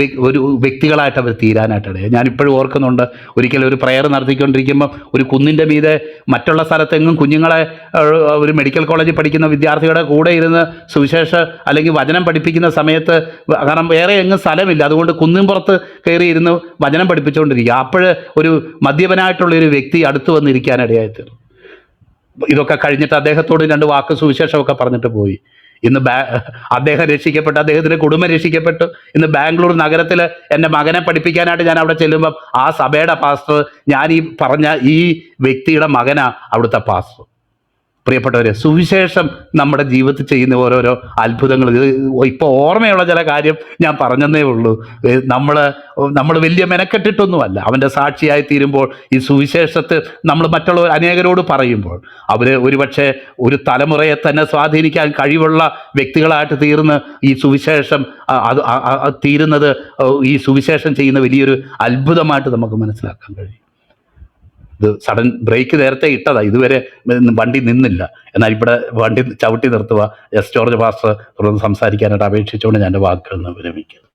വ്യക്തികളായിട്ട് അവർ തീരാനായിട്ടിടയാണ്. ഞാനിപ്പോഴും ഓർക്കുന്നുണ്ട്, ഒരിക്കലും ഒരു പ്രയർ നടത്തിക്കൊണ്ടിരിക്കുമ്പം ഒരു കുന്നിൻ്റെ മീതെ മറ്റുള്ള സ്ഥലത്തെങ്ങും കുഞ്ഞുങ്ങളെ, ഒരു മെഡിക്കൽ കോളേജിൽ പഠിക്കുന്ന വിദ്യാർത്ഥികളുടെ കൂടെ ഇരുന്ന് സുവിശേഷ അല്ലെങ്കിൽ വചനം പഠിപ്പിക്കുന്ന സമയത്ത്, കാരണം വേറെ എങ്ങും സ്ഥലമില്ല, അതുകൊണ്ട് കുന്നിൻ പുറത്ത് കയറി ഇരുന്ന് വചനം പഠിപ്പിച്ചുകൊണ്ടിരിക്കുക. അപ്പോൾ ഒരു മദ്യപനായിട്ടുള്ളൊരു വ്യക്തി അടുത്ത് വന്നിരിക്കാനിടയായി തീർന്നു. ഇതൊക്കെ കഴിഞ്ഞിട്ട് അദ്ദേഹത്തോട് 2 വാക്ക് സുവിശേഷമൊക്കെ പറഞ്ഞിട്ട് പോയി. ഇന്ന് അദ്ദേഹം രക്ഷിക്കപ്പെട്ടു, അദ്ദേഹത്തിന്റെ കുടുംബം രക്ഷിക്കപ്പെട്ടു. ഇന്ന് ബാംഗ്ലൂർ നഗരത്തിൽ എൻ്റെ മകനെ പഠിപ്പിക്കാനായിട്ട് ഞാൻ അവിടെ ചെല്ലുമ്പം ആ സഭയുടെ പാസ്റ്റർ, ഞാൻ ഈ പറഞ്ഞ ഈ വ്യക്തിയുടെ മകനാ അവിടുത്തെ പാസ്റ്റർ. പ്രിയപ്പെട്ടവരെ, സുവിശേഷം നമ്മുടെ ജീവിതത്തിൽ ചെയ്യുന്ന ഓരോരോ അത്ഭുതങ്ങൾ, ഇത് ഇപ്പോൾ ഓർമ്മയുള്ള ചില കാര്യം ഞാൻ പറഞ്ഞതേ ഉള്ളൂ. നമ്മൾ വലിയ മെനക്കെട്ടിട്ടൊന്നുമല്ല. അവൻ്റെ സാക്ഷിയായി തീരുമ്പോൾ ഈ സുവിശേഷത്തെ നമ്മൾ മറ്റുള്ള അനേകരോട് പറയുമ്പോൾ അവർ ഒരുപക്ഷെ ഒരു തലമുറയെ തന്നെ സ്വാധീനിക്കാൻ കഴിവുള്ള വ്യക്തികളായിട്ട് തീർന്ന് ഈ സുവിശേഷം തീരുന്നത് ഈ സുവിശേഷം ചെയ്യുന്ന വലിയൊരു അത്ഭുതമായിട്ട് നമുക്ക് മനസ്സിലാക്കാൻ കഴിയും. ഇത് സഡൻ ബ്രേക്ക് നേരത്തെ ഇട്ടതാ, ഇതുവരെ വണ്ടി നിന്നില്ല. എന്നാൽ ഇവിടെ വണ്ടി ചവിട്ടി നിർത്തുക. എസ് ജോർജ് പാസ്റ്റർ തുടർന്ന് സംസാരിക്കാനായിട്ട് അപേക്ഷിച്ചുകൊണ്ട് ഞാൻ എൻ്റെ വാക്കുകൾ വിരമിക്കുന്നു.